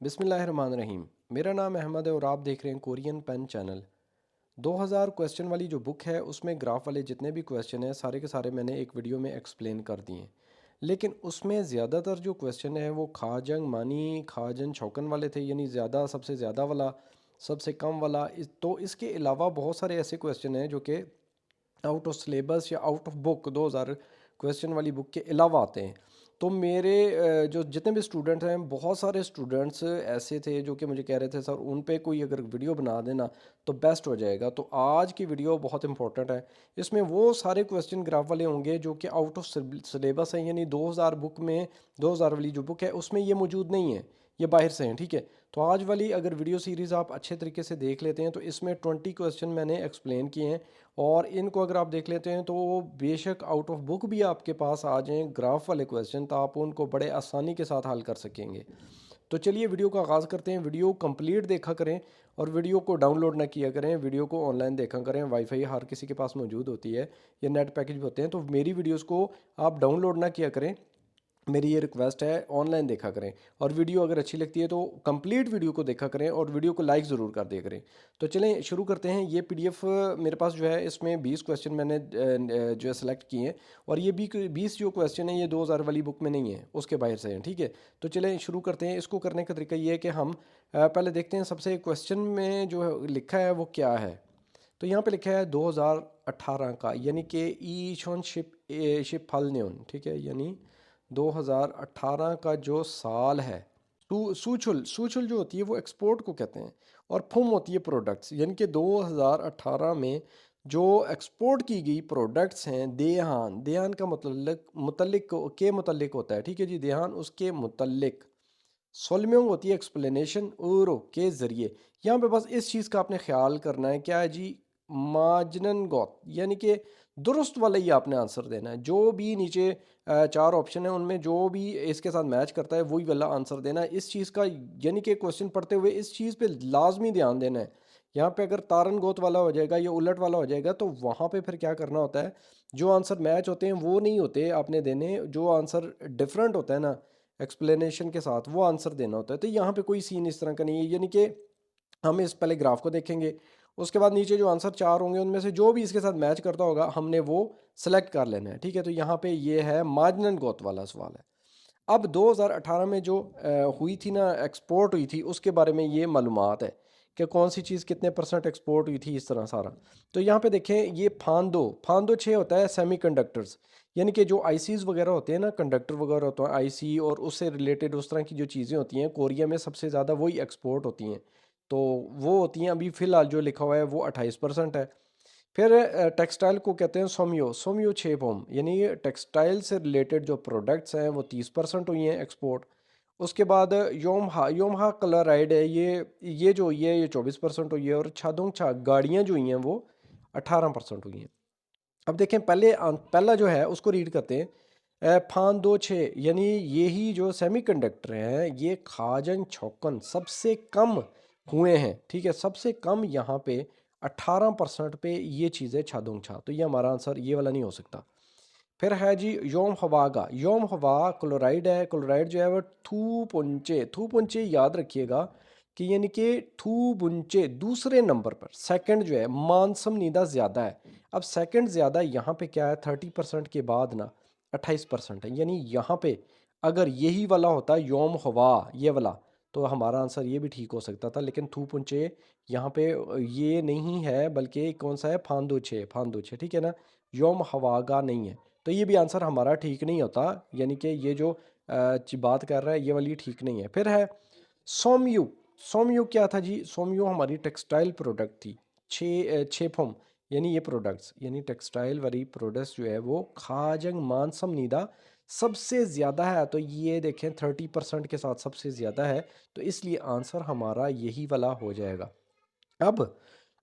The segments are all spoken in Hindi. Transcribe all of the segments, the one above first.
बिस्मिल्लाहिर्रहमानिर्रहीम। मेरा नाम अहमद है और आप देख रहे हैं कोरियन पेन चैनल। 2000 क्वेश्चन वाली जो बुक है उसमें ग्राफ वाले जितने भी क्वेश्चन हैं सारे के सारे मैंने एक वीडियो में एक्सप्लेन कर दिए हैं। लेकिन उसमें ज़्यादातर जो क्वेश्चन है वो खाजंग मानी खाजन छौकन वाले थे, यानी ज़्यादा सबसे ज़्यादा वाला, सबसे कम वाला। तो इसके अलावा बहुत सारे ऐसे क्वेश्चन हैं जो कि आउट ऑफ सिलेबस या आउट ऑफ बुक 2000 क्वेश्चन वाली बुक के अलावा आते हैं। तो मेरे जो जितने भी स्टूडेंट हैं, बहुत सारे स्टूडेंट्स ऐसे थे जो कि मुझे कह रहे थे सर उन पे कोई अगर वीडियो बना देना तो बेस्ट हो जाएगा। तो आज की वीडियो बहुत इंपॉर्टेंट है। इसमें वो सारे क्वेश्चन ग्राफ वाले होंगे जो कि आउट ऑफ सिलेबस हैं, यानी 2000 बुक में 2000 वाली जो बुक है उसमें ये मौजूद नहीं है, ये बाहर से हैं। ठीक है, तो आज वाली अगर वीडियो सीरीज़ आप अच्छे तरीके से देख लेते हैं तो इसमें 20 क्वेश्चन मैंने एक्सप्लेन किए हैं। और इनको अगर आप देख लेते हैं तो बेशक आउट ऑफ बुक भी आपके पास आ जाएं ग्राफ वाले क्वेश्चन, तो आप उनको बड़े आसानी के साथ हल कर सकेंगे। तो चलिए वीडियो का आगाज़ करते हैं। वीडियो कंप्लीट देखा करें और वीडियो को डाउनलोड ना किया करें, वीडियो को ऑनलाइन देखा करें। वाईफाई हर किसी के पास मौजूद होती है, ये नेट पैकेज भी होते हैं। तो मेरी वीडियोस को आप डाउनलोड ना किया करें, मेरी ये रिक्वेस्ट है, ऑनलाइन देखा करें। और वीडियो अगर अच्छी लगती है तो कंप्लीट वीडियो को देखा करें और वीडियो को लाइक ज़रूर कर दिया करें। तो चलें शुरू करते हैं। ये पीडीएफ मेरे पास जो है इसमें 20 क्वेश्चन मैंने जो है सेलेक्ट किए हैं। और ये 20 जो क्वेश्चन है ये 2000 वाली बुक में नहीं है, उसके बाहर से हैं। ठीक है, तो चलें शुरू करते हैं। इसको करने का तरीका ये है कि हम पहले देखते हैं सबसे क्वेश्चन में जो लिखा है वो क्या है। तो यहाँ पे लिखा है 2018 का, यानी कि ई शोन शिप शिप फल न्यून। ठीक है, यानी 2018 का जो साल है। सूचुल सूचुल जो होती है वो एक्सपोर्ट को कहते हैं। और फुम होती है प्रोडक्ट्स, यानी कि 2018 में जो एक्सपोर्ट की गई प्रोडक्ट्स हैं। देहान, देहान का मतलब मुतल्लिक होता है। ठीक है जी, देहान उसके मुतल्लिक। सोलम्योंग होती है एक्सप्लेनेशन ऊरो के ज़रिए। यहाँ पे बस इस चीज़ का आपने ख्याल करना है, क्या है जी, मार्जिनन गौत, यानी कि दुरुस्त वाला ही आपने आंसर देना है। जो भी नीचे चार ऑप्शन है उनमें जो भी इसके साथ मैच करता है वही वाला आंसर देना है। इस चीज़ का, यानी कि क्वेश्चन पढ़ते हुए इस चीज़ पे लाजमी ध्यान देना है। यहाँ पे अगर तारन गोत वाला हो जाएगा या उलट वाला हो जाएगा तो वहाँ पे फिर क्या करना होता है, जो आंसर मैच होते हैं वो नहीं होते आपने देने, जो आंसर डिफरेंट होता है ना एक्सप्लेनेशन के साथ, वो आंसर देना होता है। तो यहाँ पे कोई सीन इस तरह का नहीं है, यानी कि हम इस पहले ग्राफ को देखेंगे, उसके बाद नीचे जो आंसर चार होंगे उनमें से जो भी इसके साथ मैच करता होगा हमने वो सेलेक्ट कर लेना है। ठीक है, तो यहाँ पे ये है मार्जिनल ग्रोथ वाला सवाल है। अब 2018 में जो हुई थी ना, एक्सपोर्ट हुई थी, उसके बारे में ये मालूमात है कि कौन सी चीज़ कितने परसेंट एक्सपोर्ट हुई थी, इस तरह सारा। तो यहाँ पे देखें, ये फांदो फांदो 6 होता है सेमीकंडक्टर्स, यानी कि जो आईसीज वगैरह होते हैं ना, कंडक्टर वगैरह होते हैं आईसी, और उससे रिलेटेड उस तरह की जो चीज़ें होती हैं कोरिया में सबसे ज़्यादा वही एक्सपोर्ट होती हैं। तो वो होती हैं, अभी फ़िलहाल जो लिखा हुआ है वो 28% है। फिर टेक्सटाइल को कहते हैं सोमियो, सोमियो छेपोम, यानी ये टेक्सटाइल से रिलेटेड जो प्रोडक्ट्स हैं वो 30% हुई हैं एक्सपोर्ट। उसके बाद योमहा, योमहा क्लोराइड है, ये जो हुई है ये 24% हुई है। और छादोंग छा गाड़ियाँ जो हुई हैं वो 18% हुई हैं। अब देखें, पहला जो है उसको रीड करते हैं। फान दो छः, यानी यही जो सेमीकंडक्टर हैं ये खाजन छौकन सबसे कम हुए हैं। ठीक है, सबसे कम यहाँ पे 18% पे ये चीज़ें छादोंग छा, तो ये हमारा आंसर ये वाला नहीं हो सकता। फिर है जी योम हवा का, योम हवा क्लोराइड है। क्लोराइड जो है वो थू पुंचे याद रखिएगा कि यानी कि थू बुंचे दूसरे नंबर पर, सेकंड जो है मानसम नीदा ज़्यादा है। अब सेकंड ज़्यादा यहाँ पे क्या है, 30% के बाद ना 28% है। यानी यहाँ पे अगर यही वाला होता योम हवा ये वाला, तो हमारा आंसर ये भी ठीक हो सकता था। लेकिन थू पुंचे यहाँ पे ये नहीं है, बल्कि कौन सा है, फांदोछे, फांदोछे। ठीक है ना, योम हवागा नहीं है। तो ये भी आंसर हमारा ठीक नहीं होता, यानी कि ये जो बात कर रहा है ये वाली ठीक नहीं है। फिर है सोमयू, सोमयू क्या था जी, सोमयू हमारी टेक्सटाइल प्रोडक्ट थी। छेफम, यानी ये प्रोडक्ट्स, यानी टेक्सटाइल वाली प्रोडक्ट्स जो है वो खाजंग मानसम नीदा सबसे ज़्यादा है। तो ये देखें 30% के साथ सबसे ज़्यादा है, तो इसलिए आंसर हमारा यही वाला हो जाएगा। अब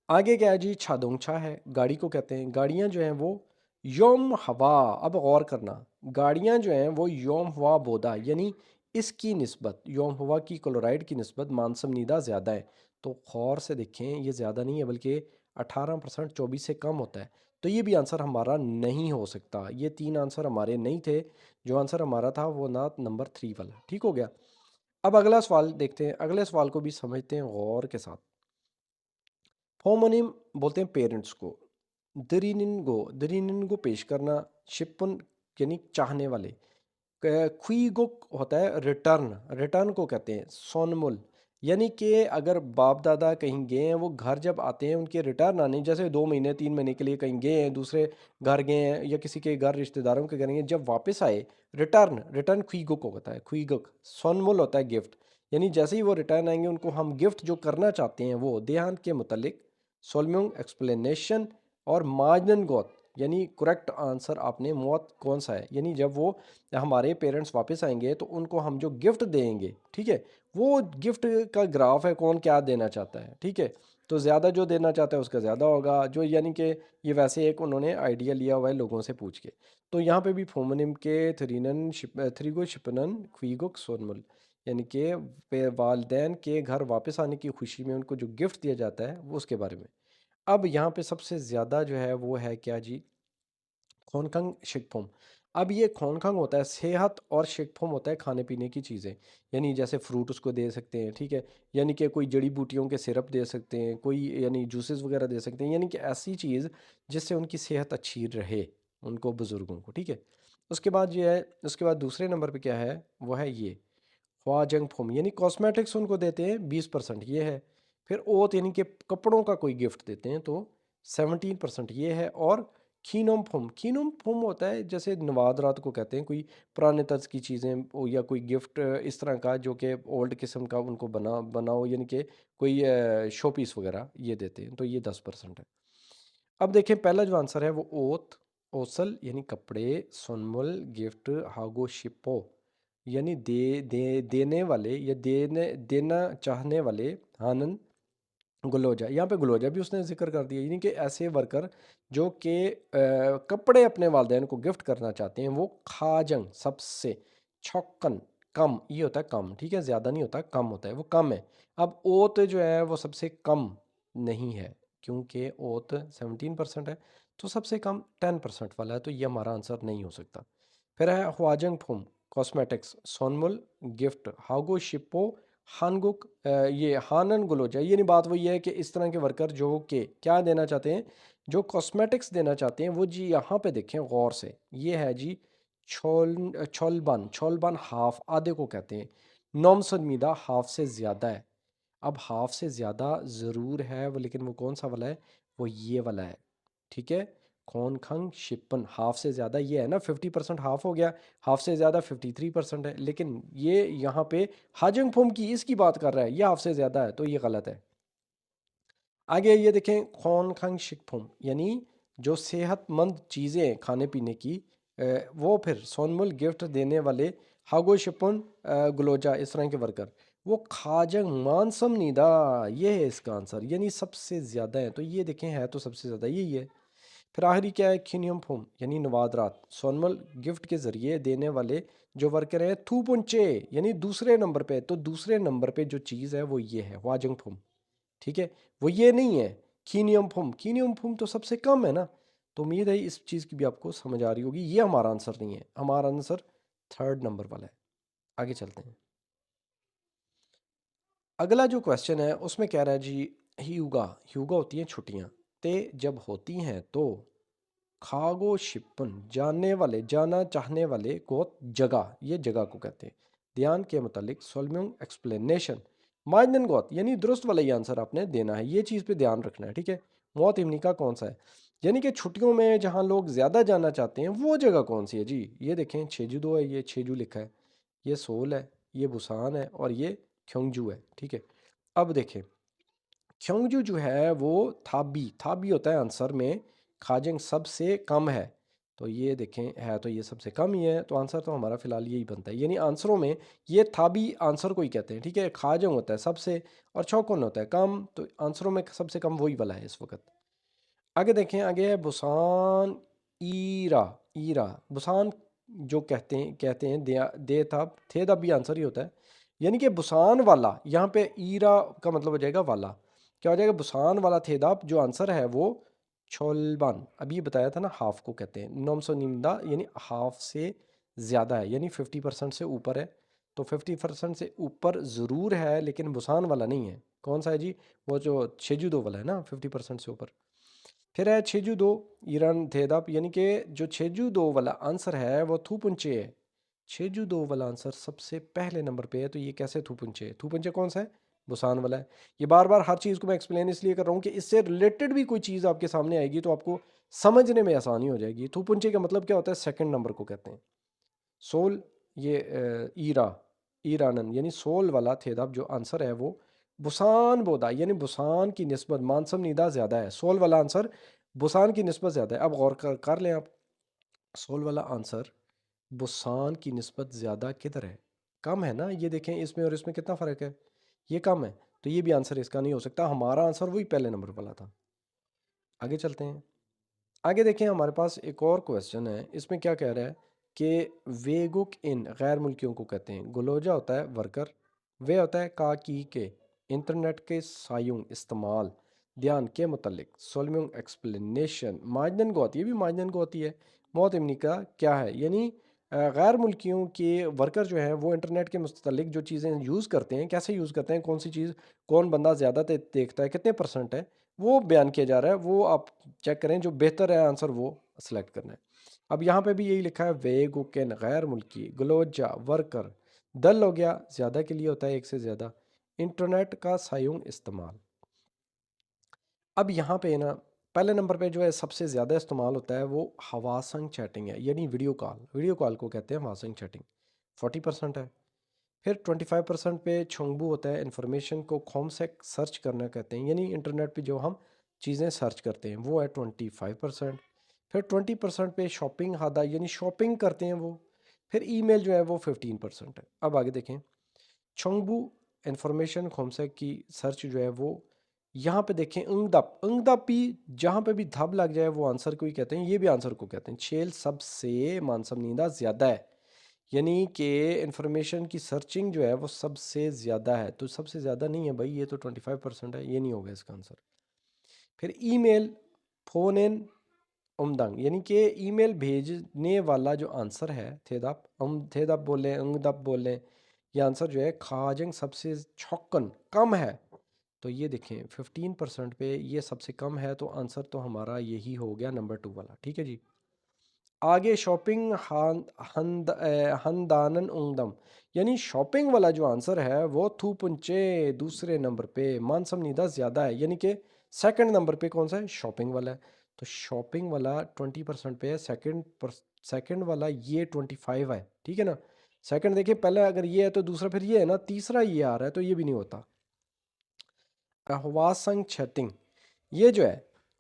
आगे क्या है जी, छादोंगछा है, गाड़ी को कहते हैं। गाड़ियाँ जो हैं वो योम हवा, अब गौर करना, गाड़ियाँ जो हैं वो योम हवा बोदा, यानी इसकी निस्बत योम हवा की क्लोराइड की निस्बत मानसम नीदा ज़्यादा है। तो गौर से देखें, ये ज़्यादा नहीं है बल्कि 18%, 24 से कम होता है। तो ये भी आंसर हमारा नहीं हो सकता। ये तीन आंसर हमारे नहीं थे, जो आंसर हमारा था वो ना नंबर 3 वाला। ठीक हो गया। अब अगला सवाल देखते हैं, अगले सवाल को भी समझते हैं गौर के साथ। होमोनिम बोलते हैं पेरेंट्स को। दरिनिन को पेश करना, शिपन यानी चाहने वाले, खुईगुक होता है रिटर्न, रिटर्न को कहते हैं सोनमुल, यानी कि अगर बाप दादा कहीं गए हैं, वो घर जब आते हैं उनके रिटर्न आने, जैसे 2 महीने 3 महीने के लिए कहीं गए हैं, दूसरे घर गए हैं या किसी के घर रिश्तेदारों के घर गए हैं, जब वापस आए, रिटर्न, रिटर्न खुईगुक होता है, खुईगुक सोनमुल होता है गिफ्ट, यानी जैसे ही वो रिटर्न आएंगे उनको हम गिफ्ट जो करना चाहते हैं वो देहान के मुतलिक सोलम्यूंग एक्सप्लेनेशन और मार्जिन गोत, यानी करेक्ट आंसर आपने मौत कौन सा है, यानी जब वो हमारे पेरेंट्स वापस आएंगे तो उनको हम जो गिफ्ट देंगे, ठीक है, वो गिफ्ट का ग्राफ है कौन क्या देना चाहता है, ठीक है। तो ज़्यादा जो देना चाहता है उसका ज़्यादा होगा, जो यानी कि ये वैसे एक उन्होंने आइडिया लिया हुआ है लोगों से पूछ के। तो यहाँ पे भी फोमनिम के थ्रीनन थ्रीगो शिपनन क्वीगुक सोनमुल, यानी कि वालदेन के घर वापस आने की खुशी में उनको जो गिफ्ट दिया जाता है वो उसके बारे में। अब यहाँ पे सबसे ज़्यादा जो है वो है क्या जी, खोनखंग शिकफोम। अब ये खोनखंग होता है सेहत और शिकफोम होता है खाने पीने की चीज़ें, यानी जैसे फ्रूट उसको दे सकते हैं, ठीक है, यानी कि कोई जड़ी बूटियों के सिरप दे सकते हैं, कोई यानी जूसेस वगैरह दे सकते हैं, यानी कि ऐसी चीज़ जिससे उनकी सेहत अच्छी रहे उनको बुज़ुर्गों को, ठीक है। उसके बाद ये है, उसके बाद दूसरे नंबर पे क्या है, वो है ये ख्वाजंग फोम, यानी कॉस्मेटिक्स उनको देते हैं 20%, ये है। फिर ओत यानी कि कपड़ों का कोई गिफ्ट देते हैं तो 17% ये है। और खीनोम फोम, खीनोम फोम होता है जैसे नवादरात को कहते हैं, कोई पुराने तर्ज की चीज़ें या कोई गिफ्ट इस तरह का जो कि ओल्ड किस्म का उनको बनाओ, यानी कि कोई शो पीस वगैरह ये देते हैं, तो ये 10% है। अब देखें पहला जो आंसर है वो ओत, ओसल यानी कपड़े, सोनमुल गिफ्ट, हागो शिपो यानी देने वाले या देना चाहने वाले, हानन गुलोजा, यहाँ पे गुलोजा भी उसने जिक्र कर दिया, यानी कि ऐसे वर्कर जो कि कपड़े अपने वालदेन को गिफ्ट करना चाहते हैं वो खाजंग सबसे, छौकन कम, ये होता है कम, ठीक है, ज़्यादा नहीं होता, कम होता है, वो कम है। अब ओत जो है वो सबसे कम नहीं है, क्योंकि ओत 17% है, तो सबसे कम 10% वाला है, तो ये हमारा आंसर नहीं हो सकता। फिर है ह्वाजंग फुम, कॉस्मेटिक्स, सोनमुल गिफ्ट, हागो शिप्पो, हानगुक, ये हानन गुलोजा, ये नहीं, बात वही है कि इस तरह के वर्कर जो कि क्या देना चाहते हैं, जो कॉस्मेटिक्स देना चाहते हैं वो जी यहाँ पे देखें गौर से, ये है जी छोलबन, छोलबन हाफ, आधे को कहते हैं, नॉमसदमीदा हाफ से ज़्यादा है। अब हाफ से ज़्यादा ज़रूर है वो, लेकिन वो कौन सा वाला है, वो ये वाला है, ठीक है। खोन खंग शिपन हाफ से ज़्यादा ये है ना, 50% हाफ हो गया, हाफ से ज़्यादा 53% है, लेकिन ये यहाँ पे हाजंग फुम की इसकी बात कर रहा है, ये हाफ से ज़्यादा है, तो ये गलत है। आगे ये देखें खोन खंग शिकफुम, यानी जो सेहतमंद चीज़ें खाने पीने की, वो फिर सोनमुल गिफ्ट देने वाले, हागो शिपुन ग्लोजा, इस तरह के वर्कर, वो खाजंग मानसम नीदा, ये है इसका आंसर, यानी सबसे ज़्यादा है, तो ये देखें है तो सबसे ज़्यादा यही है। फिर आखिरी क्या है, खिनियम फोम, यानी नवादरात, सोनमल गिफ्ट के ज़रिए देने वाले जो वर्कर हैं, थूपुंचे, यानी दूसरे नंबर पे, तो दूसरे नंबर पे जो चीज़ है वो ये है वाजंग फोम, ठीक है, वो ये नहीं है कीनियम फुम, कीनियम फुम तो सबसे कम है ना। तो उम्मीद है इस चीज़ की भी आपको समझ आ रही होगी, ये हमारा आंसर नहीं है, हमारा आंसर थर्ड नंबर वाला है। आगे चलते हैं। अगला जो क्वेश्चन है उसमें कह रहा है जी, ह्यूगा, ह्यूगा होती हैं छुट्टियां, ते जब होती हैं तो खागो शिपन, जानने वाले, जाना चाहने वाले को, जगह, ये जगह को कहते हैं, ध्यान के मुतालिक सोलम्यूंग एक्सप्लेनेशन, माइनन गोत, यानी दुरुस्त वाला ही आंसर आपने देना है, ये चीज़ पे ध्यान रखना है, ठीक है। मौत इमनी का कौन सा है, यानी कि छुट्टियों में जहाँ लोग ज़्यादा जाना चाहते हैं वो जगह कौन सी है जी, ये देखें छेजू दो है, ये छेजू लिखा है, ये सोल है, ये बुसान है, और ये क्योंगजू है, ठीक है। अब देखें क्योंजू जो है वो थाबी, थाबी होता है आंसर में, खाजंग सबसे कम है, तो ये देखें है तो ये सबसे कम ही है, तो आंसर तो हमारा फिलहाल यही बनता है, यानी आंसरों में ये थाबी आंसर को ही कहते हैं, ठीक है। खाजंग होता है सबसे और चौकोन होता है कम, तो आंसरों में सबसे कम वही वाला है इस वक्त। आगे देखें, आगे है बुसान, ईरा, ईरा बुसान, जो कहते हैं दे था, थे तब भी आंसर ही होता है, यानी कि बुसान वाला, यहाँ पे ईरा का मतलब हो जाएगा वाला, क्या हो जाएगा, बुसान वाला थे दाब, जो आंसर है वो छोलबान, अभी बताया था ना, हाफ को कहते हैं, 900 निमदा, यानी हाफ से ज़्यादा है, यानी 50% से ऊपर है, तो 50% से ऊपर ज़रूर है लेकिन बुसान वाला नहीं है। कौन सा है जी? वो जो छेजू 2 वाला है ना, 50% से ऊपर। फिर है छेजू 2 ईरान थेदाप, यानी कि जो छेजू 2 वाला आंसर है वो थूपुंचे है। छेजू 2 वाला आंसर सबसे पहले नंबर पे है, तो ये कैसे थूपुंचे है? थूपुंचे कौन सा है? बुसान वाला है। ये बार बार हर चीज़ को मैं एक्सप्लेन इसलिए कर रहा हूँ कि इससे रिलेटेड भी कोई चीज़ आपके सामने आएगी तो आपको समझने में आसानी हो जाएगी। थूपुंचे का मतलब क्या होता है? सेकंड नंबर को कहते हैं। सोल, ये ईरा, ईरानन यानी सोल वाला थेदाब जो आंसर है वो बुसान बोदा, यानी बुसान की निस्बत मानसम नीदा ज़्यादा है। सोल वाला आंसर बुसान की निस्बत ज़्यादा है। अब गौर कर लें आप, सोल वाला आंसर बुसान की निस्बत ज़्यादा किधर है? कम है ना, ये देखें इसमें और इसमें कितना फ़र्क है, ये कम है। तो ये भी आंसर इसका नहीं हो सकता, हमारा आंसर वही पहले नंबर वाला था। आगे चलते हैं। आगे देखें, हमारे पास एक और क्वेश्चन है। इसमें क्या कह रहा है कि वेगुक इन गैर मुल्कियों को कहते हैं। गुलोजा होता है वर्कर, वे होता है का की के इंटरनेट के सायुंग इस्तेमाल ध्यान के मुतलिक सोलमिंग एक्सप्लेनेशन माजनन को होती है, भी माजनन को होती है। मौत इमनी का क्या है, यानी गैर मुल्कियों के वर्कर जो हैं वो इंटरनेट के मुतलिक जो चीज़ें यूज़ करते हैं, कैसे यूज़ करते हैं, कौन सी चीज़ कौन बंदा ज़्यादा देखता है, कितने परसेंट है, वो बयान किया जा रहा है। वो आप चेक करें, जो बेहतर है आंसर वो सेलेक्ट करना है। अब यहाँ पे भी यही लिखा है, वेगुकेन गैर मुल्की, ग्लोजा वर्कर, दल हो गया ज़्यादा के लिए होता है, एक से ज़्यादा, इंटरनेट का सायुंग इस्तेमाल। अब यहाँ पे ना पहले नंबर पे जो है सबसे ज़्यादा इस्तेमाल होता है वो हवासंग चैटिंग है, यानी वीडियो कॉल। वीडियो कॉल को कहते हैं हवासंग चैटिंग, 40% है। फिर 25% पे छोंगबू होता है, इंफॉर्मेशन को खोम से सर्च करना कहते हैं, यानी इंटरनेट पे जो हम चीज़ें सर्च करते हैं वो है 25%। फिर 20% पे शॉपिंग हादा, यानी शॉपिंग करते हैं वो। फिर ईमेल जो है वो 15% है। अब आगे देखें, छोंगबू इंफॉर्मेशन खोम से की सर्च जो है वो, यहाँ पे देखें अंगदप अंगदपी, जहाँ पे भी धब लग जाए वो आंसर को ही कहते हैं, ये भी आंसर को कहते हैं। छेल सबसे मानसम नींदा ज़्यादा है, यानी कि इंफॉर्मेशन की सर्चिंग जो है वो सबसे ज़्यादा है। तो सबसे ज़्यादा नहीं है भाई, ये तो 25% है, ये नहीं होगा इसका आंसर। फिर ईमेल, फ़ोन इन, उमदंग, यानी कि ईमेल भेजने वाला जो आंसर है, थेदाप थेदाप बोलें अंगदप बोलें, ये आंसर जो है खाजंग सबसे छौकन कम है। तो ये देखें 15% पे ये सबसे कम है, तो आंसर तो हमारा यही हो गया नंबर 2 वाला। ठीक है जी। आगे शॉपिंग हंदानन उंगदम, यानी शॉपिंग वाला जो आंसर है वो थूपुंचे दूसरे नंबर पे मानसम निदा ज़्यादा है, यानी कि सेकंड नंबर पे कौन सा है? शॉपिंग वाला है। तो शॉपिंग वाला 20% पे है, सेकंड वाला ये 25 है। ठीक है ना, सेकंड देखिए, पहले अगर ये है तो दूसरा फिर ये है ना, तीसरा ये आ रहा है, तो ये भी नहीं होता। हवासंग छतिंग, ये जो है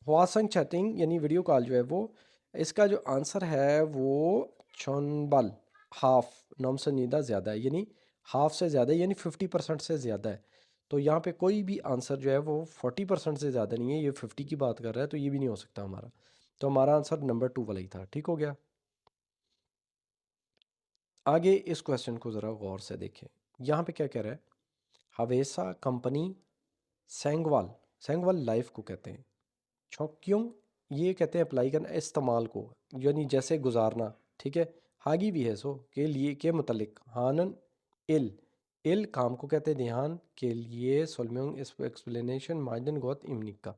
हवासंग छतिंग यानी वीडियो कॉल जो है वो, इसका जो आंसर है वो चौनबल हाफ नॉम से नीदा ज़्यादा है, यानी हाफ से ज़्यादा है, यानी 50% से ज़्यादा है। तो यहाँ पे कोई भी आंसर जो है वो 40% से ज़्यादा नहीं है, ये 50 की बात कर रहा है, तो ये भी नहीं हो सकता हमारा। तो हमारा आंसर नंबर 2 वाला ही था। ठीक हो गया। आगे इस क्वेश्चन को ज़रा गौर से देखें, यहाँ पे क्या कह रहा है? हवेसा कंपनी सेंगवाल, सेंगवाल लाइफ को कहते हैं। छौक्यों, ये कहते हैं अप्लाई करना, इस्तेमाल को, यानी जैसे गुजारना। ठीक है। हागी भी है सो के लिए के मुतलिक हानन इल, इल काम को कहते हैं ध्यान के लिए सोलम्योंग इस एक्सप्लेनेशन माइडन गोत इमनिक का,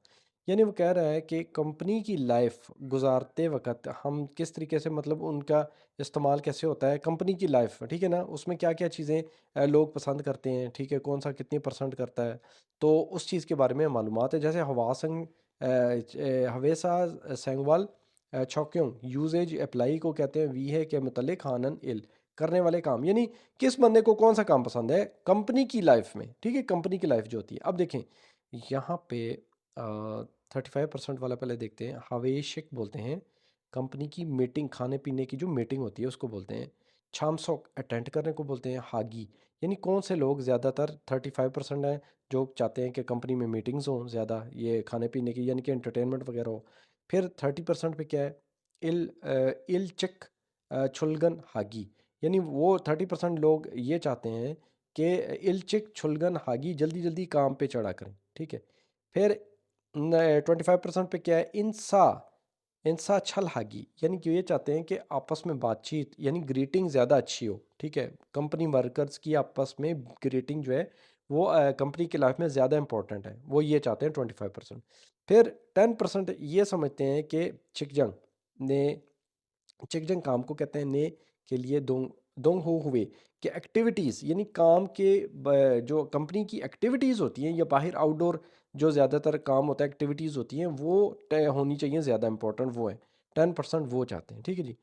यानी वो कह रहा है कि कंपनी की लाइफ गुजारते वक्त हम किस तरीके से, मतलब उनका इस्तेमाल कैसे होता है कंपनी की लाइफ। ठीक है ना, उसमें क्या क्या चीज़ें लोग पसंद करते हैं, ठीक है, कौन सा कितनी परसेंट करता है, तो उस चीज़ के बारे में मालूमात है। जैसे हवासंग हवेसा सेंगवाल छौक्यों, यूजेज अप्लाई को कहते हैं वी है के मुतलिक हानन इल, करने वाले काम, यानी किस बंदे को कौन सा काम पसंद है कंपनी की लाइफ में। ठीक है, कंपनी की लाइफ जो होती है। अब देखें यहाँ पे 35% वाला पहले देखते हैं। हवेशिक बोलते हैं कंपनी की मीटिंग, खाने पीने की जो मीटिंग होती है उसको बोलते हैं। छामसोक अटेंड करने को बोलते हैं। हागी, यानी कौन से लोग ज़्यादातर 35% हैं जो चाहते हैं कि कंपनी में मीटिंग्स हों ज़्यादा, ये खाने पीने की, यानी कि एंटरटेनमेंट वगैरह हो। फिर 30% पे क्या है? इलचक छुलगन हागी, यानी वो 30% लोग ये चाहते हैं कि इलचिक छुलगन हागी जल्दी जल्दी काम पे चढ़ा करें। ठीक है। फिर 25% पे क्या है? इंसा इंसा छल हागी यानी कि ये चाहते हैं कि आपस में बातचीत यानी ग्रीटिंग ज़्यादा अच्छी हो, ठीक है। कंपनी वर्कर्स की आपस में ग्रीटिंग जो है वो कंपनी की लाइफ में ज़्यादा इंपॉर्टेंट है, वो ये चाहते हैं 25%। फिर 10% ये समझते हैं कि चिकजंग ने चिकजंग काम को कहते हैं ने के लिए दोंग दोंग हो हुए कि एक्टिविटीज़ यानी काम के जो कंपनी की एक्टिविटीज़ होती हैं या बाहर आउटडोर जो ज़्यादातर काम होता है एक्टिविटीज़ होती हैं वो तय होनी चाहिए, ज़्यादा इंपॉर्टेंट वो है। 10% वो चाहते हैं, ठीक है जी।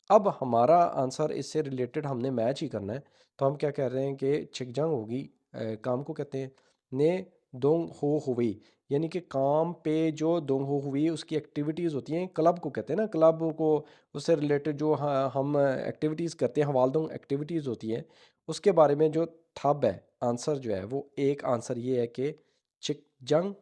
अब हमारा आंसर इससे रिलेटेड हमने मैच ही करना है। तो हम क्या कह रहे हैं कि चिकजंग होगी काम को कहते हैं ने दोंग हो हुई यानी कि काम पे जो दोंग हो हुई उसकी एक्टिविटीज़ होती हैं, क्लब को कहते हैं ना, क्लब को उससे रिलेटेड जो हम एक्टिविटीज़ करते हैं, हवालदों एक्टिविटीज़ होती हैं, उसके बारे में जो थब है, आंसर जो है वो एक आंसर ये है कि चिकजंग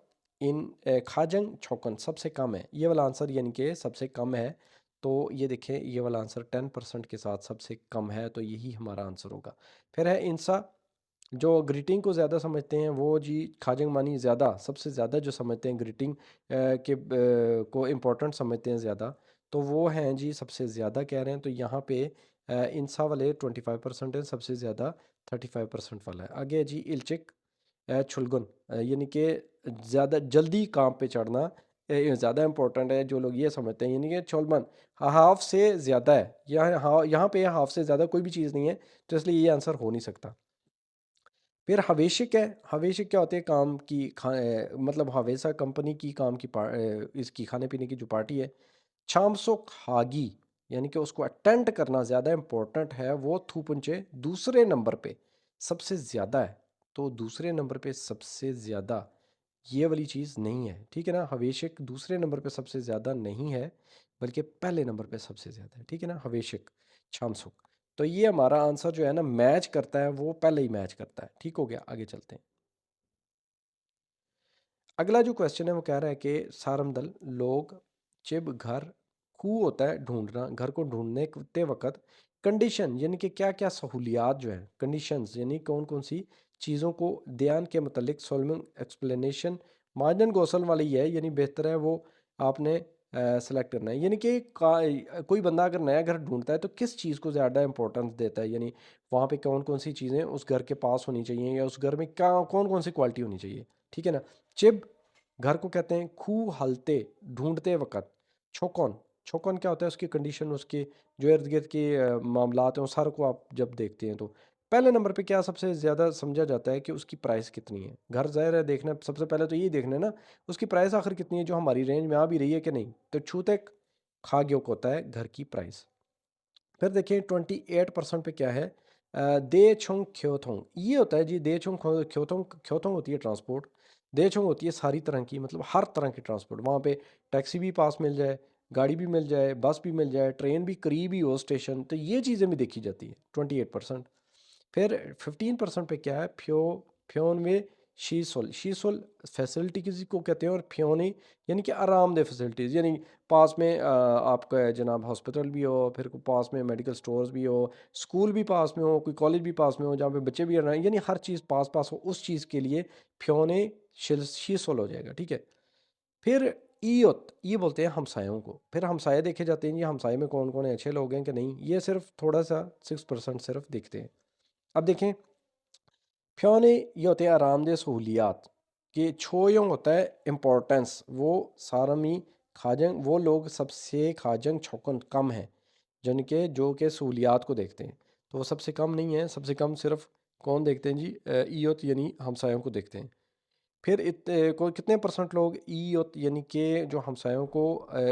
इन खाजंग छोकन सबसे कम है। ये वाला आंसर यानी कि सबसे कम है। तो ये देखें ये वाला आंसर 10% के साथ सबसे कम है, तो यही हमारा आंसर होगा। फिर है इंसा जो ग्रीटिंग को ज़्यादा समझते हैं वो जी खाजंग मानी ज़्यादा सबसे ज़्यादा जो समझते हैं ग्रीटिंग को इम्पोर्टेंट समझते हैं ज़्यादा, तो वो हैं जी सबसे ज़्यादा कह रहे हैं। तो यहाँ पे इंसा वाले 25% है, सबसे ज़्यादा 35% वाला है। आगे है जी इल्चिक छुलगुन यानी कि ज़्यादा जल्दी काम पे चढ़ना ज़्यादा इम्पोर्टेंट है, जो लोग ये समझते हैं यानी कि छोलमन हाफ से ज़्यादा है, यहाँ पे हाफ से ज़्यादा कोई भी चीज़ नहीं है, तो इसलिए ये आंसर हो नहीं सकता। फिर हवेशिक है, हवेशिक क्या होते हैं काम की मतलब हवेसा कंपनी की काम की इसकी खाने पीने की जो पार्टी है। शामसुक हागी यानी कि उसको अटेंड करना ज़्यादा इम्पोर्टेंट है, वो थूपुंचे दूसरे नंबर पे सबसे ज़्यादा है। तो दूसरे नंबर पे सबसे ज़्यादा ये वाली चीज़ नहीं है, ठीक है ना। हवेशिक दूसरे नंबर पे सबसे ज़्यादा नहीं है, बल्कि पहले नंबर पे सबसे ज़्यादा है, ठीक है ना, हवेशिक शामसुक। तो ये हमारा आंसर जो है ना मैच करता है, वो पहले ही मैच करता है। ठीक हो गया, आगे चलते हैं। अगला जो क्वेश्चन है वो कह रहा है कि सारमदल लोग चिब घर कू होता है ढूंढना, घर को ढूंढने के वक्त कंडीशन यानी कि क्या क्या सहूलियात जो है, कंडीशंस यानी कौन कौन सी चीज़ों को ध्यान के मतलब सोलविंग एक्सप्लेनेशन मार्जिन गौसल वाली है, यानी बेहतर है वो आपने सेलेक्ट करना है। यानी कि कोई बंदा अगर नया घर ढूंढता है तो किस चीज़ को ज़्यादा इंपॉर्टेंस देता है, यानी वहाँ पे कौन कौन सी चीज़ें उस घर के पास होनी चाहिए या उस घर में क्या कौन कौन सी क्वालिटी होनी चाहिए, ठीक है ना। चिब घर को कहते हैं खू हलते ढूंढते वक्त छोकन, छोकन क्या होता है उसकी कंडीशन, उसके जो इर्द गिर्द के मामलात हैं उस सारे को आप जब देखते हैं तो पहले नंबर पे क्या सबसे ज़्यादा समझा जाता है कि उसकी प्राइस कितनी है। घर ज़ाहिर है देखना, सबसे पहले तो यही देखना है ना उसकी प्राइस आखिर कितनी है, जो हमारी रेंज में आ भी रही है कि नहीं। तो छूते खा गयो को होता है घर की प्राइस। फिर देखिए 28% पे क्या है, दे छोंग ख्योथोंग, ये होता है जी दे छोंग ख्योथोंग, ख्योथोंग होती है ट्रांसपोर्ट, दे छोंग होती है सारी तरह की, मतलब हर तरह की ट्रांसपोर्ट। वहाँ पे टैक्सी भी पास मिल जाए, गाड़ी भी मिल जाए, बस भी मिल जाए, ट्रेन भी करीब ही हो स्टेशन, तो ये चीज़ें भी देखी जाती है 28%। फिर 15% पे क्या है, फ्योन में शीसोल फैसिलिटी किसी को कहते हैं, और फ्योनी यानी कि आरामदेह फैसिलिटीज़, यानी पास में आपका जनाब हॉस्पिटल भी हो, फिर पास में मेडिकल स्टोर्स भी हो, स्कूल भी पास में हो, कोई कॉलेज भी पास में हो जहाँ पे बच्चे भी रहें, यानी हर चीज़ पास पास हो, उस चीज़ के लिए फ्योने शीसोल हो जाएगा, ठीक है। फिर ईयत ये बोलते हैं हमसायों को। फिर हमसाए देखे जाते हैं, ये हमसाए में कौन कौन है, अच्छे लोग हैं कि नहीं, ये सिर्फ थोड़ा सा 6% सिर्फ देखते हैं। अब देखें फ्योने ये होते हैं आरामदेह सहूलियात कि छोयों होता है इम्पोर्टेंस, वो सारमी खाजंग वो लोग सबसे खाजंग छोकन कम है, जिनके जो के सहूलियात को देखते हैं, तो वो सबसे कम नहीं है। सबसे कम सिर्फ कौन देखते हैं जी, ईयत यानी हमसायों को देखते हैं। फिर कोई कितने परसेंट लोग ईयत यानी कि जो हमसायों को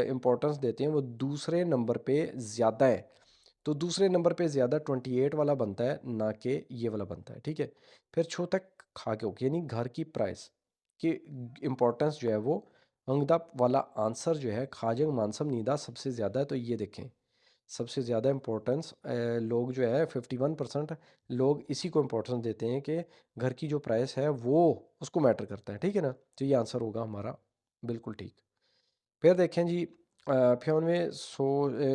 इम्पोर्टेंस देते हैं वो दूसरे नंबर पे ज़्यादा है। तो दूसरे नंबर पे ज़्यादा 28 वाला बनता है, ना कि ये वाला बनता है, ठीक है। फिर छोटक खाक्यों यानी घर की प्राइस की इम्पोर्टेंस जो है वो अंगदप वाला आंसर जो है खाजंग मानसम नीदा सबसे ज़्यादा है। तो ये देखें सबसे ज़्यादा इम्पोर्टेंस लोग जो है 51% लोग इसी को इम्पोर्टेंस देते हैं कि घर की जो प्राइस है वो उसको मैटर करता है, ठीक है ना। तो ये आंसर होगा हमारा बिल्कुल ठीक। फिर देखें जी फ्योनवे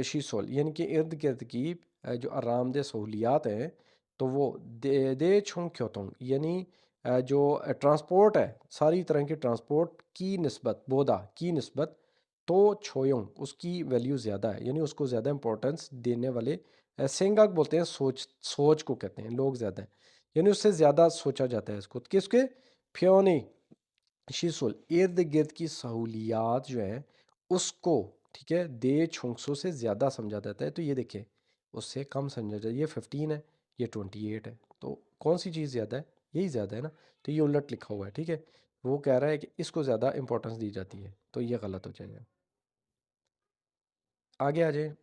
शीसोल यानी कि इर्द गिर्द की जो आरामदेह सहूलियात हैं, तो वो दे छुंग क्योतुंग यानी जो ट्रांसपोर्ट है, सारी तरह की ट्रांसपोर्ट की नस्बत बोदा की नस्बत तो छोयोंग उसकी वैल्यू ज़्यादा है, यानी उसको ज़्यादा इंपॉर्टेंस देने वाले। सेंगाक बोलते हैं सोच, सोच को कहते हैं लोग ज़्यादा हैं, यानी उससे ज़्यादा सोचा जाता है इसको किसके। फ्योनी शीसुल इर्द गिर्द की सहूलियात जो है उसको, ठीक है, दे छुंगसों से ज़्यादा समझा जाता है। तो ये देखिए उससे कम समझा जाए, ये 15 है, ये 28 है, तो कौन सी चीज़ ज़्यादा है, यही ज़्यादा है ना। तो ये उलट लिखा हुआ है, ठीक है, वो कह रहा है कि इसको ज़्यादा इंपॉर्टेंस दी जाती है, तो ये गलत हो जाएगा। आगे आ जाए।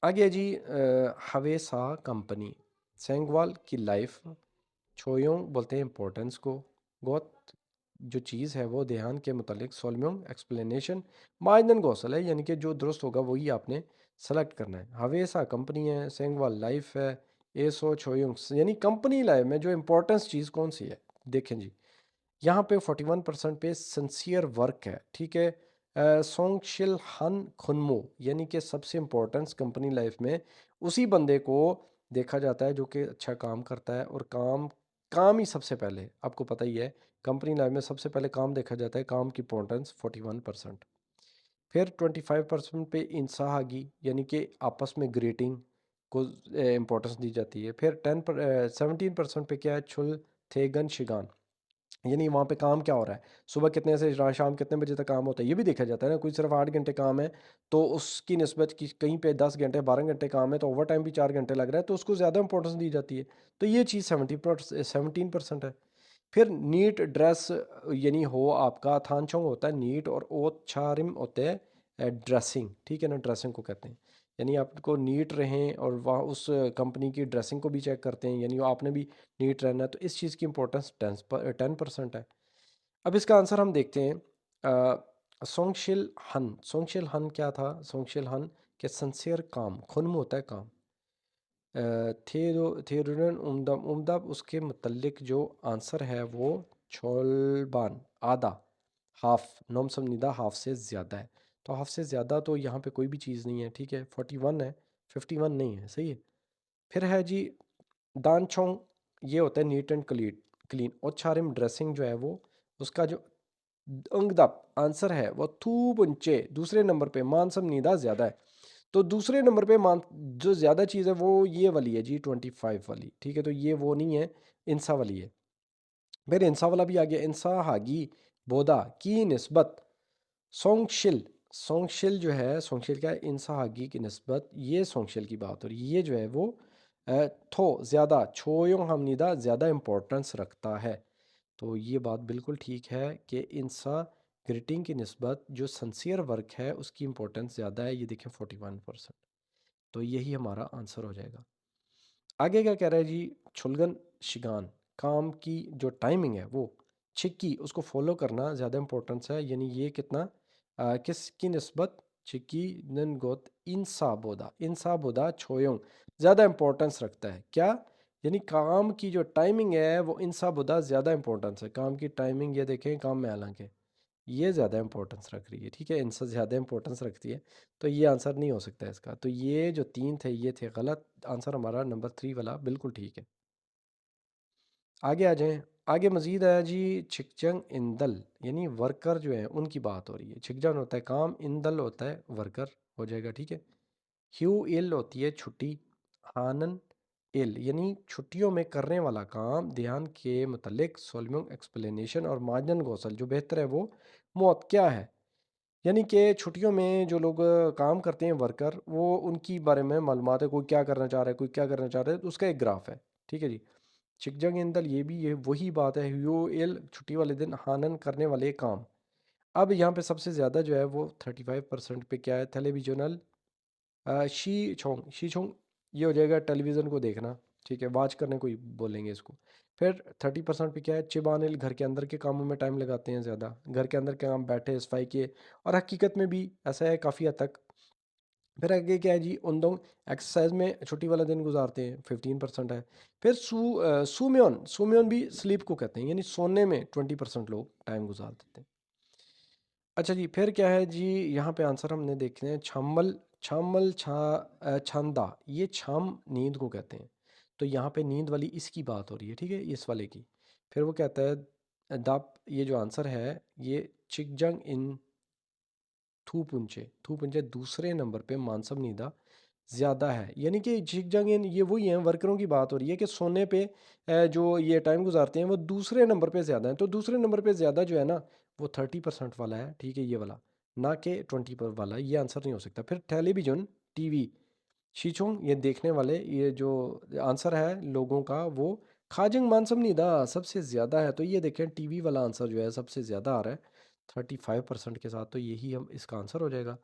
आगे है जी हवेसा कंपनी, सेंगवाल की लाइफ, छोयोंग बोलते हैं इंपॉर्टेंस को, गोत जो चीज़ है वो ध्यान के मुतालिक, सोलम्योंग एक्सप्लेनेशन, माइंडन गौसल है, यानी कि जो दुरुस्त होगा वही आपने सेलेक्ट करना है। हवेसा कंपनी है, सेंगवाल लाइफ है, एसो छोयोंग यानी कंपनी लाइफ में जो इंपॉर्टेंस चीज़ कौन सी है। देखें जी, यहाँ पे 41% पे सिंसियर वर्क है, ठीक है। सोंगशिल हन खुनमो यानी कि सबसे इम्पोर्टेंस कंपनी लाइफ में उसी बंदे को देखा जाता है जो कि अच्छा काम करता है, और काम काम ही सबसे पहले, आपको पता ही है कंपनी लाइफ में सबसे पहले काम देखा जाता है, काम की इम्पोर्टेंस 41%। फिर 25% पे इंसाहागी यानी कि आपस में ग्रीटिंग को इम्पोर्टेंस दी जाती है। फिर 17% पे क्या है, छुल थेगन शिगान, यानी वहाँ पे काम क्या हो रहा है, सुबह कितने से शाम कितने बजे तक काम होता है, ये भी देखा जाता है ना। कोई सिर्फ 8 घंटे काम है तो उसकी निस्बत की कहीं पे 10 घंटे 12 घंटे काम है, तो ओवर टाइम भी 4 घंटे लग रहा है, तो उसको ज़्यादा इंपॉर्टेंस दी जाती है। तो ये चीज़ 17% है। फिर नीट ड्रेस, यानी हो आपका थानचोंग होता है नीट, और ओछारिम होते हैं ड्रेसिंग, ठीक है ना, ड्रेसिंग को कहते हैं, यानी आपको नीट रहें, और वहाँ उस कंपनी की ड्रेसिंग को भी चेक करते हैं, यानी आपने भी नीट रहना है, तो इस चीज़ की इंपॉर्टेंस 10% है। अब इसका आंसर हम देखते हैं। सोंगशिल हन, सोंगशिल हन क्या था, सोंगशिल हन के सिंसियर काम, खुनम होता है काम। थेरुरन उमदम, उमदब उसके मतलब जो आंसर है वो छोलबान आधा, हाफ, नॉम समनीदा हाफ से ज़्यादा है। तो हाफ से ज़्यादा तो यहाँ पे कोई भी चीज़ नहीं है, ठीक है, 41 है, 51 नहीं है, सही है। फिर है जी दान छोंग, ये होता है नीट एंड क्लीन, क्लीन। और चारिम ड्रेसिंग जो है वो उसका जो अंगदप आंसर है वो थूब उंचे दूसरे नंबर पे, मानसम नीदा ज़्यादा है। तो दूसरे नंबर पे मान जो ज़्यादा चीज़ है वो ये वाली है जी, 25 वाली, ठीक है, तो ये वो नहीं है, इंसा वाली है। फिर इंसा वाला भी आ गया, इंसा हागी बोदा की निस्बत सोंगशिल, सोंगशिल जो है, सोंगशिल क्या है, इंसा हागी की निस्बत, ये सोंगशिल की बात हो रही है, ये जो है वो थो ज़्यादा, छोयोंग हमनीदा ज़्यादा इंपॉर्टेंस रखता है। तो ये बात बिल्कुल ठीक है कि इंसा ग्रीटिंग की निस्बत जो सिंसियर वर्क है उसकी इंपॉर्टेंस ज़्यादा है, ये देखें 41%। तो यही हमारा आंसर हो जाएगा। आगे क्या कह रहा है जी, छुलगन शिगान, काम की जो टाइमिंग है वो छिक्की उसको फॉलो करना ज़्यादा इंपॉर्टेंस है, यानी ये कितना किसकी निस्बत, छिक्की नन गोत इंसा बोदा छोयोंग ज़्यादा इंपॉर्टेंस रखता है क्या, यानी काम की जो टाइमिंग है वो इंसा बोदा ज़्यादा इंपॉर्टेंस है, काम की टाइमिंग ये देखें काम में हालांकि ये ज़्यादा इंपॉर्टेंस रख रही है, ठीक है, इनसे ज़्यादा इंपॉर्टेंस रखती है। तो ये आंसर नहीं हो सकता इसका, तो ये जो तीन थे ये थे गलत, आंसर हमारा नंबर 3 वाला बिल्कुल ठीक है। आगे आ जाएं। आगे मजीद आया जी, छिकजंग इंदल, यानी वर्कर जो है उनकी बात हो रही है। छिकजंग होता है काम, इंदल होता है वर्कर, हो जाएगा ठीक है। ह्यू इल होती है छुट्टी, हानन इल यानी छुट्टियों में करने वाला काम, ध्यान के मतलब, सोलमिंग एक्सप्लेनेशन, और मार्जिन गौसल जो बेहतर है वो मौत क्या है, यानी कि छुट्टियों में जो लोग काम करते हैं वर्कर, वो उनकी बारे में मालूमात है, कोई क्या करना चाह रहा है, कोई क्या करना चाह रहा है, तो उसका एक ग्राफ है, ठीक है जी। चिकजंग इंदल ये भी ये वही बात है, ह्यू इल छुट्टी वाले दिन, हानन करने वाले काम। अब यहाँ पे सबसे ज़्यादा जो है वो 35% पे क्या है, टेलीविजनल शी छोंग ये हो जाएगा टेलीविज़न को देखना, ठीक है, वाच करने को ही बोलेंगे इसको। फिर 30% पे क्या है, चिबानिल घर के अंदर के कामों में टाइम लगाते हैं ज़्यादा, घर के अंदर के काम, बैठे सफाई के, और हकीकत में भी ऐसा है काफ़ी हद तक। फिर आगे क्या है जी, उन एक्सरसाइज में छुट्टी वाला दिन गुजारते हैं, 15% है। फिर सूम्योन, सूम्योन भी स्लीप को कहते हैं, यानी सोने में 20% लोग टाइम गुजार देते हैं। अच्छा जी, फिर क्या है जी, यहाँ पे आंसर हमने देखते हैं, छामल, छंदा, ये छाम नींद को कहते हैं। तो यहाँ पे नींद वाली इसकी बात हो रही है, ठीक है, इस वाले की। फिर वो कहता है दाप, ये जो आंसर है ये चिकजंग इन थू पुंचे दूसरे नंबर पे मानसब नीदा ज़्यादा है, यानी कि झिकझंग ये वही हैं, वर्करों की बात हो रही है कि सोने पे जो ये टाइम गुजारते हैं वो दूसरे नंबर पे ज़्यादा है। तो दूसरे नंबर पे ज़्यादा जो है ना वो 30% वाला है, ठीक है, ये वाला, ना कि 20 पर वाला। ये आंसर नहीं हो सकता। फिर टेलीविजन, टीवी, शीशों, ये देखने वाले, ये जो आंसर है लोगों का वो खाजिंग मानसम निदा सबसे ज़्यादा है। तो ये देखें टीवी वाला आंसर जो है सबसे ज़्यादा आ रहा है 35% के साथ, तो यही हम इसका आंसर हो जाएगा।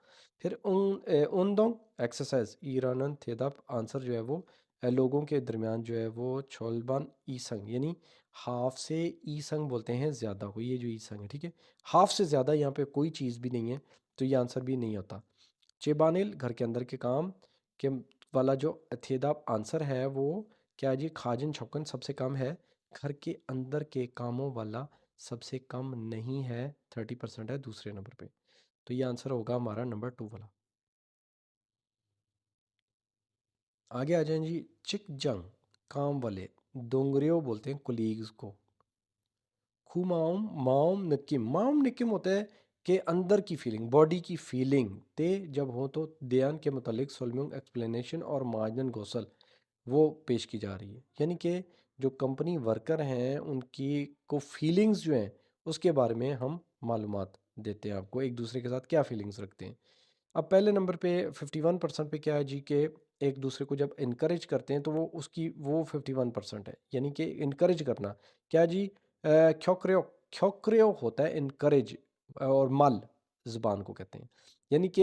फिर उनदोंग एक्सरसाइज ईरानन थेदाप आंसर जो है वो लोगों के दरमियान जो है वो छोलबान ईसंग, यानी हाफ से ईसंग बोलते हैं ज़्यादा को, ये जो ईसंग है, ठीक है, हाफ से ज़्यादा यहाँ पे कोई चीज़ भी नहीं है, तो ये आंसर भी नहीं होता। चेबानिल घर के अंदर के काम के वाला जो थेदाप आंसर है वो क्या जी, खाजन छक्कन सबसे कम है, घर के अंदर के कामों वाला सबसे कम नहीं है, 30% है दूसरे नंबर पे। तो ये आंसर होगा हमारा नंबर 2 वाला। आगे आ जाएं जी। चिकजंग काम वाले, दोंगरियो बोलते हैं कुलीग्स को। खुमाऊम माउम निकिम, माउम निकिम होता है कि अंदर की फीलिंग, बॉडी की फीलिंग, ते जब हो तो दयान के मुतालिक सोलम्यूंग एक्सप्लेनेशन और मार्जिन गोसल वो पेश की जा रही है, यानी कि जो कंपनी वर्कर हैं उनकी को फीलिंग्स जो हैं उसके बारे में हम मालूमात देते हैं आपको, एक दूसरे के साथ क्या फीलिंग्स रखते हैं। अब पहले नंबर पे 51% पे क्या है जी के एक दूसरे को जब इनकरेज करते हैं तो वो उसकी वो 51% है, यानी कि इनकरेज करना क्या जी, ख्योक्रियो, ख्योक्रियो होता है इनकरेज, और मल ज़ुबान को कहते हैं। यानी कि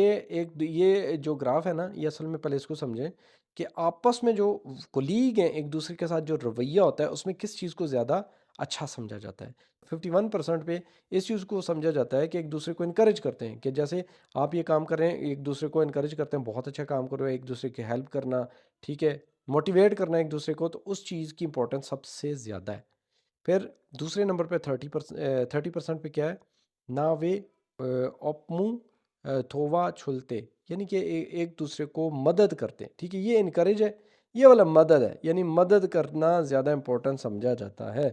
ये जो ग्राफ है ना, ये असल में पहले इसको समझें कि आपस में जो कोलीग हैं एक दूसरे के साथ जो रवैया होता है उसमें किस चीज़ को ज़्यादा अच्छा समझा जाता है। 51% पे इस चीज़ को समझा जाता है कि एक दूसरे को इनकरेज करते हैं, कि जैसे आप ये काम कर रहे हैं, एक दूसरे को इनकरेज करते हैं, बहुत अच्छा काम कर रहे हो, एक दूसरे की हेल्प करना, ठीक है, मोटिवेट करना एक दूसरे को, तो उस चीज़ की इंपॉर्टेंस सबसे ज़्यादा है। फिर दूसरे नंबर पे 30% पे क्या है, ना वे अपमू थोवा छुलते, यानी कि एक दूसरे को मदद करते हैं, ठीक है, ये इनकरेज है, ये वाला मदद है, यानी मदद करना ज़्यादा इंपॉर्टेंट समझा जाता है।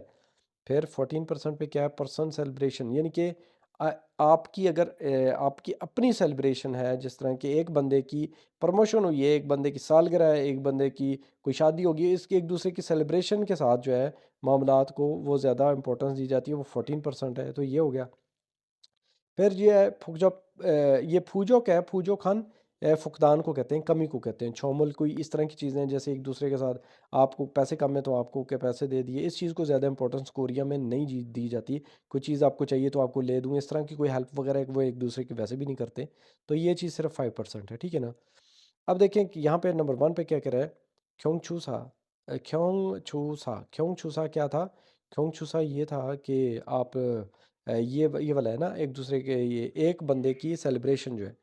फिर 14% पे क्या है, पर्सन सेलिब्रेशन, यानी कि आपकी अगर आपकी अपनी सेलिब्रेशन है, जिस तरह कि एक बंदे की प्रमोशन हुई है, एक बंदे की सालगिरह है, एक बंदे की कोई शादी होगी, इसके एक दूसरे की सेलिब्रेशन के साथ जो है मामलात को वो ज़्यादा इंपॉर्टेंस दी जाती है, वो 14% है, तो ये हो गया। फिर ये है ये फूजो क्या है, फूजो खान फुकदान को कहते हैं, कमी को कहते हैं, छोमल कोई इस तरह की चीज़ें जैसे एक दूसरे के साथ आपको पैसे कम है तो आपको के पैसे दे दिए, इस चीज़ को ज़्यादा इंपॉर्टेंस कोरिया में नहीं दी जाती। कोई चीज़ आपको चाहिए तो आपको ले दूँ, इस तरह की कोई हेल्प वगैरह वो एक दूसरे की वैसे भी नहीं करते। तो ये चीज़ सिर्फ 5% है, ठीक है ना। अब देखें कि यहाँ पे नंबर 1 पे क्या कह रहा है, ख्योंगछूसा, ख्योंगछूसा क्या था, ख्योंगछूसा ये था कि आप ये वाला है ना, एक दूसरे के ये एक बंदे की सेलिब्रेशन जो है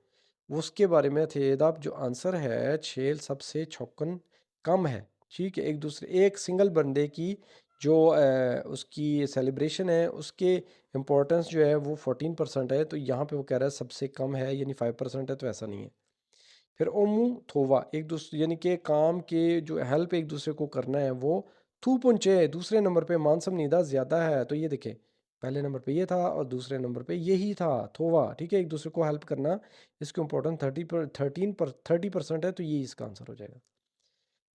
उसके बारे में थे आप, जो आंसर है छेल सबसे छौकन कम है, ठीक है, एक दूसरे एक सिंगल बंदे की जो उसकी सेलिब्रेशन है उसके इम्पोर्टेंस जो है वो 14% है, तो यहाँ पे वो कह रहा है सबसे कम है, यानी 5% है, तो ऐसा नहीं है। फिर ओमू थोवा एक दूसरे, यानी कि काम के जो हेल्प एक दूसरे को करना है वो थू पुंचे दूसरे नंबर पे मानसम नीदा ज़्यादा है, तो ये देखें पहले नंबर पे ये था और दूसरे नंबर पे यही था थोवा, ठीक है, एक दूसरे को हेल्प करना, इसको इम्पोर्टेंट 30% है, तो ये इसका आंसर हो जाएगा।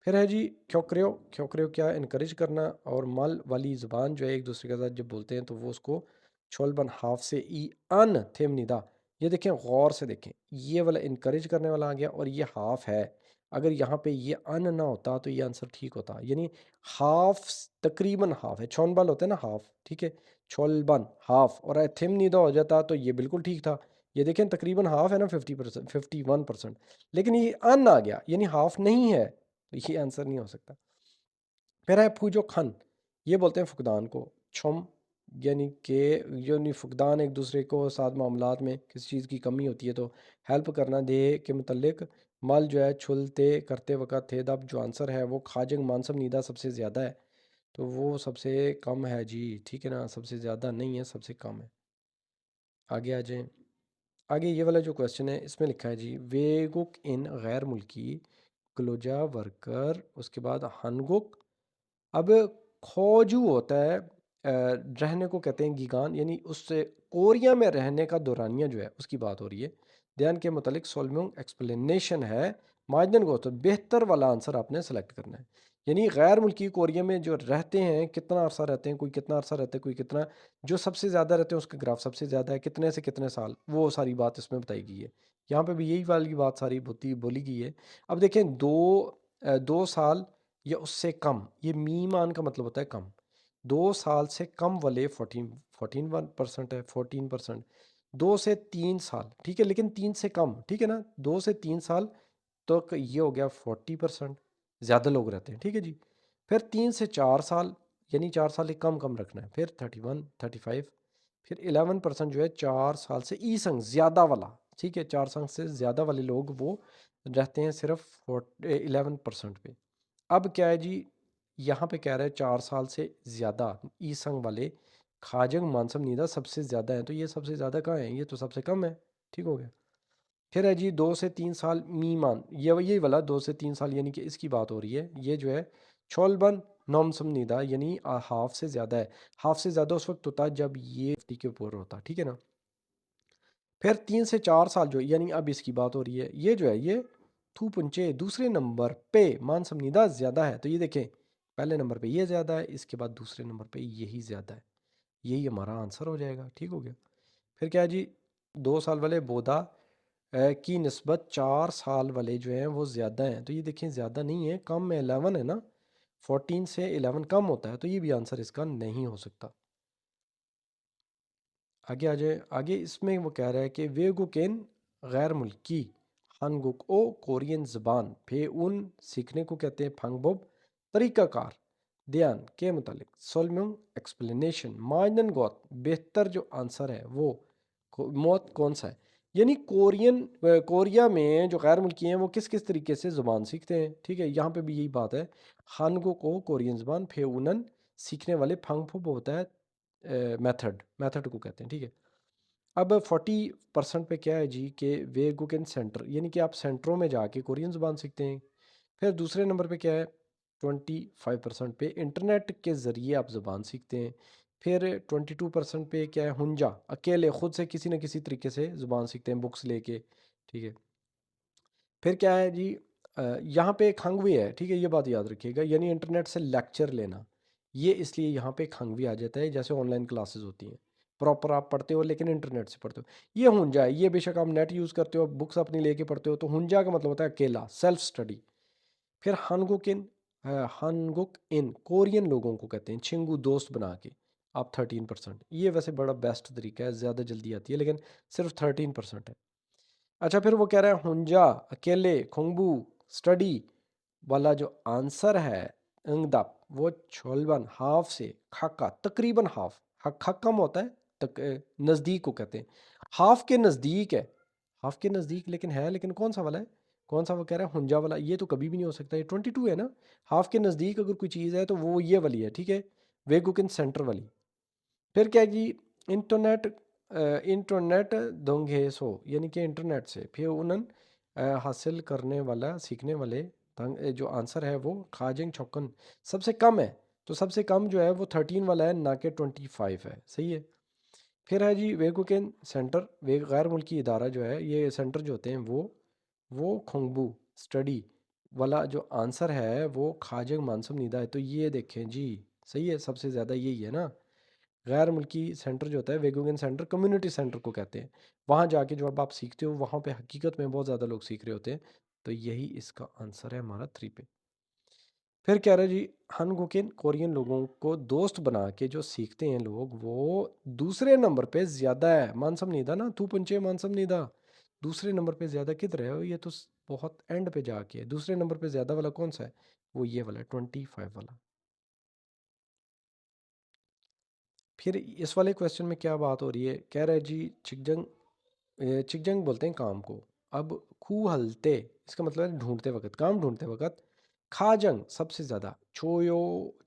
फिर है जी क्योक्रियो, क्योक्रियो क्या, इनकरेज करना, और मल वाली ज़ुबान जो है एक दूसरे के साथ जब बोलते हैं तो वो उसको छोलबन हाफ से ई अन थेम निदा, ये देखें गौर से देखें, ये वाला इनकरेज करने वाला आ गया और ये हाफ है, अगर यहाँ पे ये अन ना होता तो ये आंसर ठीक होता, यानी हाफ, तकरीबन हाफ है, छोनबल होता है ना हाफ, ठीक है, छोलबन हाफ, और थेम निदा हो जाता तो ये बिल्कुल ठीक था। ये देखें तकरीबन हाफ है ना, 50%, 51%, लेकिन ये अन आ गया यानी हाफ नहीं है, तो ये आंसर नहीं हो सकता। फिर है फूजो खन, ये बोलते हैं फुकदान को, छुम, यानी कि यानी फुकदान एक दूसरे को साथ मामलात में किसी चीज़ की कमी होती है तो हेल्प करना, दे के मुतल्लिक, मल जो है छुलते करते वक़्त थे दब, जो आंसर है वो खाजंग मानसब नीदा सबसे ज़्यादा है, तो वो सबसे कम है जी, ठीक है ना, सबसे ज़्यादा नहीं है, सबसे कम है। आगे आ जाएं। आगे ये वाला जो क्वेश्चन है इसमें लिखा है जी, वेगुक इन गैर मुल्की क्लोजा वर्कर, उसके बाद हनगुक, अब खोजू होता है रहने को कहते हैं गीगान, यानी उससे कोरिया में रहने का दौरानिया जो है उसकी बात हो रही है। ध्यान के मुतालिक सोल्विंग एक्सप्लेनेशन है, मार्जिनल ग्रोथ तो बेहतर वाला आंसर आपने सेलेक्ट करना है। यानी गैर मुल्की कोरिया में जो रहते हैं कितना अरसा रहते हैं, कोई कितना अरसा रहता है, कोई कितना, जो सबसे ज़्यादा रहते हैं उसका ग्राफ सबसे ज़्यादा है, कितने से कितने साल, वो सारी बात इसमें बताई गई है। यहाँ पे भी यही वाली बात सारी बोली गई है। अब देखें 2 साल या उससे कम, ये मी मान का मतलब होता है कम। 2 साल से कम वाले 14% है, 14%। 2 से 3 साल ठीक है, लेकिन 3 से कम ठीक है ना, 2 से 3 साल तो ये हो गया 40%, ज़्यादा लोग रहते हैं ठीक है जी। फिर 3 से 4 साल, यानी 4 साल ही कम कम रखना है, फिर 31, 35। फिर 11% जो है 4 साल से ई संग ज़्यादा वाला, ठीक है, 4 संग से ज़्यादा वाले लोग वो रहते हैं सिर्फ 11% पे। अब क्या है जी, यहाँ पे कह रहा है 4 साल से ज़्यादा ई संग वाले खाजंग मानसम नीदा सबसे ज़्यादा है, तो ये सबसे ज़्यादा कहाँ है, ये तो सबसे कम है। ठीक हो गया। फिर है जी 2 से 3 साल मीमान, ये यही वाला 2 से 3 साल, यानी कि इसकी बात हो रही है। ये जो है छोलबन नॉम समनीदा, यानी हाफ से ज़्यादा है। हाफ से ज़्यादा उस वक्त होता है जब ये 50 के ऊपर होता, ठीक है ना। फिर 3 से 4 साल जो, यानी अब इसकी बात हो रही है, ये जो है ये थू पुंचे दूसरे नंबर पे मान समनीदा ज़्यादा है। तो ये देखें, पहले नंबर पे ये ज़्यादा है, इसके बाद दूसरे नंबर पे यही ज़्यादा है। यही हमारा आंसर हो जाएगा। ठीक हो गया। फिर क्या है जी, 2 साल वाले बोदा की निस्बत 4 साल वाले जो हैं वो ज़्यादा हैं। तो ये देखें ज़्यादा नहीं है, कम है, 11 है ना। 14 से 11 कम होता है, तो ये भी आंसर इसका नहीं हो सकता। आगे आ जाए। आगे इसमें वो कह रहा है कि वेगुकेन गैर मुल्की हानगुक ओ कोरियन ज़बान फे उन सीखने को कहते हैं फंगबोब तरीक़ाकार ध्यान के मुतालिक सोलम्यूंग एक्सप्लेनेशन माइनन गौत बेहतर जो आंसर है वो मौत कौन सा है। यानी कोरिया में जो गैर मुल्की हैं वो किस किस तरीके से ज़ुबान सीखते हैं। ठीक है, यहाँ पे भी यही बात है। हानगुक को कोरियन ज़बान फे उनन सीखने वाले फंगफुब होता है मेथड, मेथड को कहते हैं। ठीक है। अब 40% पे क्या है जी कि वे गुगन सेंटर, यानी कि आप सेंटरों में जाके कोरियन ज़ुबान सीखते हैं। फिर दूसरे नंबर पे क्या है, 25% पे इंटरनेट के ज़रिए आप ज़ुबान सीखते हैं। फिर 22% पे क्या है, हुंजा अकेले खुद से किसी न किसी तरीके से ज़ुबान सीखते हैं बुक्स लेके। ठीक है। फिर क्या है जी, यहाँ पे खंगवी है, ठीक है, ये बात याद रखिएगा, यानी इंटरनेट से लेक्चर लेना। ये इसलिए यहाँ पे खंगवी आ जाता है, जैसे ऑनलाइन क्लासेस होती हैं, प्रॉपर आप पढ़ते हो लेकिन इंटरनेट से पढ़ते हो। ये हुंजा है, ये बेशक आप नेट यूज़ करते हो, बुक्स अपनी लेके पढ़ते हो, तो हुंजा का मतलब होता है अकेला, सेल्फ स्टडी। फिर हनगुक इन कोरियन लोगों को कहते हैं छिंगू दोस्त बना के। आप 13%, ये वैसे बड़ा बेस्ट तरीका है, ज़्यादा जल्दी आती है, लेकिन सिर्फ 13% है। अच्छा, फिर वो कह रहा है हुंजा अकेले खुंगबू स्टडी वाला जो आंसर है इंगदप वो छोलबन हाफ से खाका तकरीबन हाफ, हक कम होता है, तक नज़दीक को कहते हैं, हाफ के नज़दीक है। हाफ के नज़दीक लेकिन है, लेकिन कौन सा वाला है, कौन सा वो कह रहा है हुंजा वाला, ये तो कभी भी नहीं हो सकता, ये 22 है ना। हाफ के नज़दीक अगर कोई चीज़ है तो वो ये वाली है, ठीक है, वेगुकिन सेंटर वाली। फिर क्या है कि इंटरनेट इंटरनेट दोंगेसो, यानी कि इंटरनेट से फिर उन्हन हासिल करने वाला सीखने वाले जो आंसर है वो खाजिंग छक्कन सबसे कम है। तो सबसे कम जो है वो 13 वाला है, ना कि 25 है। सही है। फिर है जी वेगुकेन सेंटर, वे गैर मुल्की इदारा जो है, ये सेंटर जो होते हैं वो खोंगबू स्टडी वाला जो आंसर है वो खाजिंग मानसम निदा है। तो ये देखें जी, सही है, सबसे ज़्यादा यही है ना। गैर मुल्की सेंटर जो होता है वेगोगन सेंटर कम्युनिटी सेंटर को कहते हैं। वहाँ जाके जो अब आप सीखते हो वहाँ पे हकीकत में बहुत ज़्यादा लोग सीख रहे होते हैं। तो यही इसका आंसर है हमारा 3 पे। फिर कह रहे हैं जी, हनगुकिन कोरियन लोगों को दोस्त बना के जो सीखते हैं लोग वो दूसरे नंबर पे ज़्यादा है। मानसम नीदा ना तू पंचे मानसम नीदा दूसरे नंबर पे ज़्यादा किधर है, ये तो बहुत एंड पे जाके है। दूसरे नंबर पे ज़्यादा वाला कौन सा है, वो ये वाला 25 वाला। फिर इस वाले क्वेश्चन में क्या बात हो रही है, कह रहा है जी चिकजंग बोलते हैं काम को। अब खू हलते इसका मतलब है ढूंढते वक्त, काम ढूंढते वक्त। खाजंग सबसे ज़्यादा, छोयो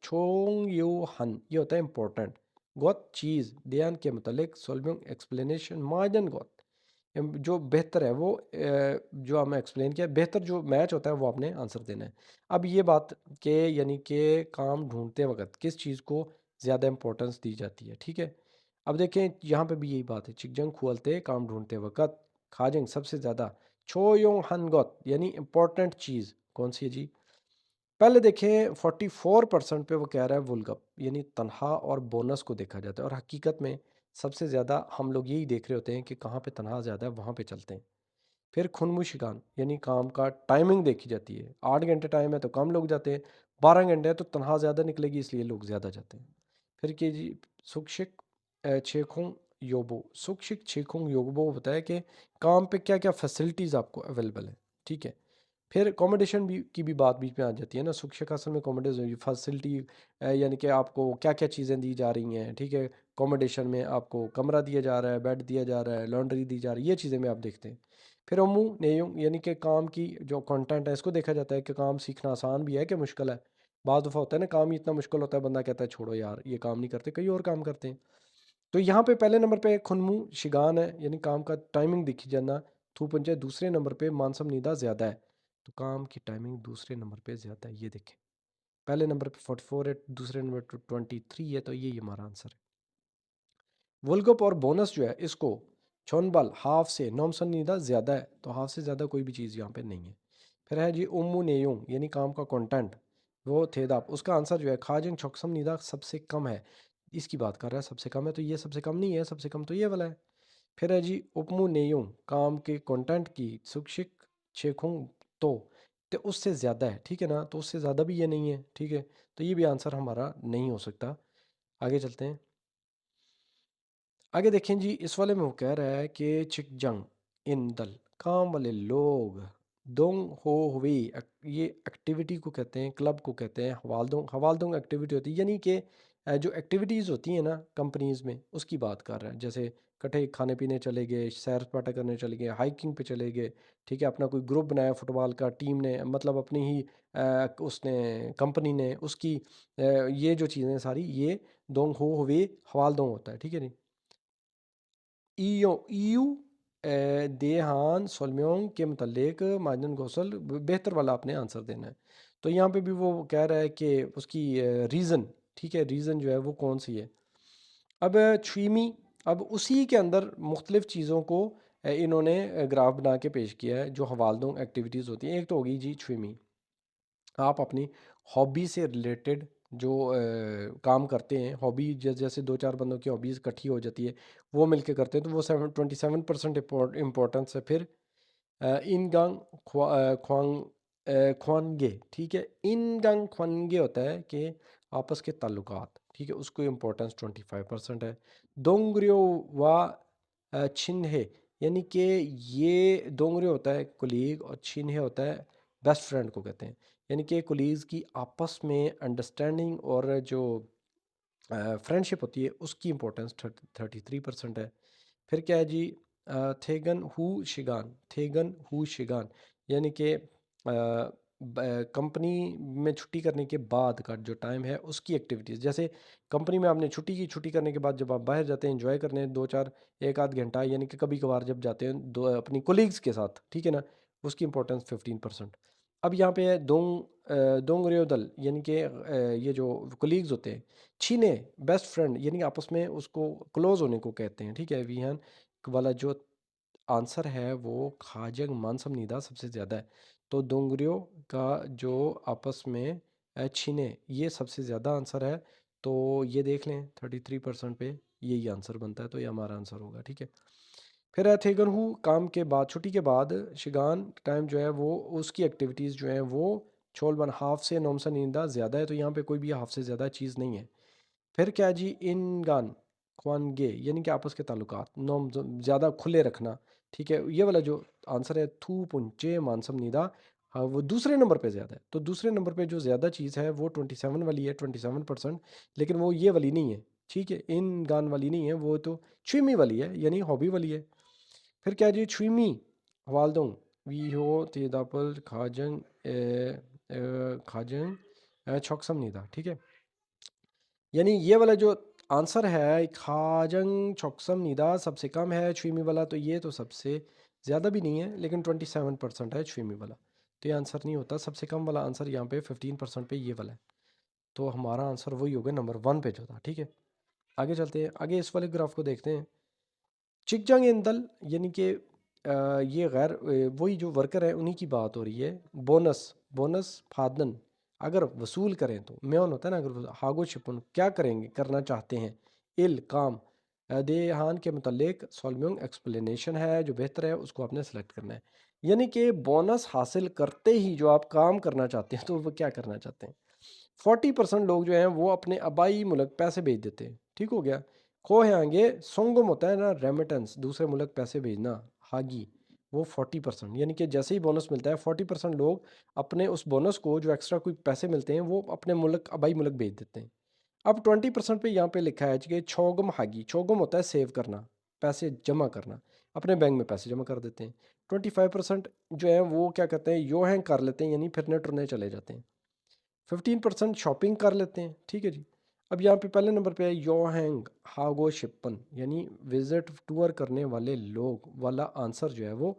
छोंग यो हन ये होता है इम्पोर्टेंट। गौत चीज़ ध्यान के मतलब सॉल्विंग एक्सप्लेनेशन मार्जन गौत जो बेहतर है वो जो हमें एक्सप्लेन किया, बेहतर जो मैच होता है वो आपने आंसर देना है। अब ये बात के यानी कि काम ढूंढते वक्त किस चीज़ को ज़्यादा इंपॉर्टेंस दी जाती है। ठीक है। अब देखें यहाँ पे भी यही बात है, चिकजंग खुलते काम ढूंढते वक्त खाजंग सबसे ज़्यादा, छोयोंग हनगोत यानी इंपॉर्टेंट चीज़ कौन सी है जी? पहले देखें 44% पे वो कह रहा है वुलगप यानी तनख्वाह और बोनस को देखा जाता है, और हकीकत में सबसे ज़्यादा हम लोग यही देख रहे होते हैं कि कहाँ पे तनख्वाह ज़्यादा है वहाँ पे चलते हैं। फिर खुनमुशिगान यानी काम का टाइमिंग देखी जाती है, 8 घंटे टाइम है तो कम लोग जाते हैं, 12 घंटे है तो तनख्वाह ज़्यादा निकलेगी इसलिए लोग ज़्यादा जाते हैं। फिर के जी सुकशिक छेखों योबो, सुकशिक छेखों योबो बताया कि काम पे क्या क्या फैसिलिटीज़ आपको अवेलेबल है, ठीक है। फिर अकोमोडेशन भी की भी बात बीच में आ जाती है ना, शिक्षक असल में अकोमोडेशन फैसिलिटी यानी कि आपको क्या क्या चीज़ें दी जा रही हैं, ठीक है। अकोमोडेशन में आपको कमरा दिया जा रहा है, बेड दिया जा रहा है, लॉन्ड्री दी जा रही है, ये चीज़ें में आप देखते हैं। फिर अमू नेयुंग यानी कि काम की जो कंटेंट है इसको देखा जाता है कि काम सीखना आसान भी है कि मुश्किल है। बाद दफ़ा होता है ना काम ही इतना मुश्किल होता है, बंदा कहता है छोड़ो यार ये काम नहीं करते, कई और काम करते हैं। तो यहाँ पे पहले नंबर पे खुनमु शिगान है यानी काम का टाइमिंग देखी जाना, थूपंचे दूसरे नंबर पे मानसम नीदा ज़्यादा है, तो काम की टाइमिंग दूसरे नंबर पे ज़्यादा है, ये देखें। पहले नंबर पे 44 है, दूसरे नंबर पे 23 है, तो ये हमारा आंसर है। वुलगप और बोनस जो है इसको छोनबल हाफ से नॉमसन नीदा ज़्यादा है, तो हाफ से ज़्यादा कोई भी चीज़ यहाँ पे नहीं है। फिर है जी उम्मू नेयुंग यानी काम का कंटेंट, वो थेदाप उसका आंसर जो है खाजिंग छोकसम नीदा सबसे कम है, इसकी बात कर रहा है सबसे कम है, तो ये सबसे कम नहीं है, सबसे कम तो ये वाला है। फिर है जी उपमु नेयुंग काम के कंटेंट की सुकशिक छेखुंग तो उससे ज़्यादा है, ठीक है ना, तो उससे ज़्यादा भी ये नहीं है, ठीक है। तो ये भी आंसर हमारा नहीं हो सकता। आगे चलते हैं। आगे देखें जी, इस वाले में वो कह रहा है कि चिकजंग इन दल काम वाले लोग दोंग हो हुई ये एक्टिविटी को कहते हैं, क्लब को कहते हैं हवालदोंग एक्टिविटी होती है, यानी कि जो एक्टिविटीज़ होती हैं ना कंपनीज में उसकी बात कर रहा है। जैसे इकट्ठे खाने पीने चले गए, सैर सपाटा करने चले गए, हाइकिंग पे चले गए, ठीक है। अपना कोई ग्रुप बनाया फुटबॉल का, टीम ने मतलब अपनी ही उसने कंपनी ने उसकी ये जो चीज़ें सारी ये दोंग हो हुए हवालदोंग होता है, ठीक है। नहीं ईयू देहान सोलम्योंग के मतलब माजन गौसल बेहतर वाला आपने आंसर देना है। तो यहाँ पे भी वो कह रहा है कि उसकी रीज़न, ठीक है, रीज़न जो है वो कौन सी है। अब छुईमी, अब उसी के अंदर मुख्तलिफ चीज़ों को इन्होंने ग्राफ बना के पेश किया है जो हवालदों एक्टिविटीज़ होती हैं। एक तो होगी जी छुईमी, आप अपनी हॉबी से रिलेटेड जो काम करते हैं, हॉबी जैसे दो चार बंदों की हॉबीज़ इकट्ठी हो जाती है, वो मिलके करते हैं, तो वो 27% इम्पोर्टेंस है। फिर इनगंग ख्वानगे, ठीक है। इनगंग ख्वानगे होता है कि आपस के ताल्लुकात, ठीक है, उसको इम्पोर्टेंस 25% है। दोंगरियो व छिन्हे यानी कि ये दोंगरियो होता है कुलीग और छिन्हे होता है बेस्ट फ्रेंड को कहते हैं, यानी कि कोलीग्स की आपस में अंडरस्टैंडिंग और जो फ्रेंडशिप होती है उसकी इंपॉर्टेंस 33% है। फिर क्या है जी थेगन हु शिगान यानी कि कंपनी में छुट्टी करने के बाद का जो टाइम है उसकी एक्टिविटीज़, जैसे कंपनी में आपने छुट्टी करने के बाद जब आप बाहर जाते हैं एंजॉय करने दो चार एक आध घंटा, यानी कि कभी कभार जब जाते हैं दो अपनी कोलीग्स के साथ, ठीक है ना, उसकी इंपॉर्टेंस 15%। अब यहाँ पे है दोंगरियोदल यानी कि ये जो कोलीग्स होते हैं, छीने बेस्ट फ्रेंड यानी कि आपस में उसको क्लोज होने को कहते हैं, ठीक है। विहान वाला जो आंसर है वो खाजग मानसम निदा सबसे ज़्यादा है, तो दोंगरियो का जो आपस में छीने ये सबसे ज़्यादा आंसर है, तो ये देख लें 33% पे यही आंसर बनता है, तो ये हमारा आंसर होगा, ठीक है। फिर एथेगन हु काम के बाद छुट्टी के बाद शिगान टाइम जो है वो उसकी एक्टिविटीज़ जो हैं वो छोल बन हाफ से नोमसन ईंदा ज़्यादा है, तो यहाँ पे कोई भी हाफ से ज़्यादा चीज़ नहीं है। फिर क्या है जी इनगान ख्वानगे यानी कि आपस के ताल्लुकात नोम ज़्यादा खुले रखना, ठीक है। ये वाला जो आंसर है थू पुंचे मानसम नीदा, हाँ वो दूसरे नंबर पे ज़्यादा है, तो दूसरे नंबर पे जो ज़्यादा चीज़ है वो 27 वाली है, 27%, लेकिन वो ये वाली नहीं है, ठीक है, इन गान वाली नहीं है, वो तो छुमी वाली है यानी हॉबी वाली है। फिर क्या जी छुमी हवालदों वी हो तेदापल खाजंग खाजंग छोकसम नीदा, ठीक है। यानी ये वाला जो आंसर है खाजंग छोकसम निदा सबसे कम है, छुमी वाला तो ये तो सबसे ज़्यादा भी नहीं है, लेकिन 27% है छुमी वाला, तो ये आंसर नहीं होता। सबसे कम वाला आंसर यहाँ पे 15% पे ये वाला है, तो हमारा आंसर वही हो गया नंबर 1 पे जो था, ठीक है। आगे चलते हैं, आगे इस वाले ग्राफ को देखते हैं। चिकजंग इन दल यानी कि ये गैर वही जो वर्कर है उन्हीं की बात हो रही है। बोनस बोनस फादन अगर वसूल करें तो म्योन होता है ना, अगर हागो शिपन क्या करेंगे करना चाहते हैं, इल काम, देहान के मुतालिक सॉल्विंग एक्सप्लेनेशन है जो बेहतर है उसको आपने सेलेक्ट करना है। यानी कि बोनस हासिल करते ही जो आप काम करना चाहते हैं तो वो क्या करना चाहते हैं। 40% लोग जो हैं वो अपने आबाई मुल्क पैसे भेज देते हैं, ठीक हो गया। खो है आगे सोंगम होता है ना, रेमिटेंस दूसरे मुल्क पैसे भेजना, हागी, वो 40%, यानी कि जैसे ही बोनस मिलता है 40% लोग अपने उस बोनस को जो एक्स्ट्रा कोई पैसे मिलते हैं वो अपने मुल्क आबाई मुल्क भेज देते हैं। अब 20% पे यहाँ पे लिखा है कि छोगम हागी, छोगम होता है सेव करना, पैसे जमा करना, अपने बैंक में पैसे जमा कर देते हैं। 25% जो है वो क्या करते हैं, यो हैंग कर लेते हैं, यानी फिरने टुरने चले जाते हैं। 15% शॉपिंग कर लेते हैं, ठीक है जी। अब यहाँ पे पहले नंबर पे है योहैंग हागो शिप्पन, यानी विजिट टूर करने वाले लोग वाला आंसर जो है वो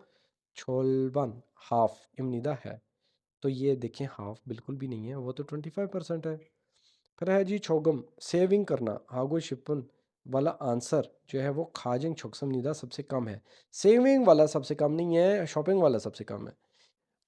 छोलबन हाफ इमनिदा है। तो ये देखें हाफ बिल्कुल भी नहीं है, वो तो 25% है। फिर है जी छोगम सेविंग करना, हागो शिप्पन वाला आंसर जो है वो खाजिंग छोकसम निदा सबसे कम है। सेविंग वाला सबसे कम नहीं है, शॉपिंग वाला सबसे कम है।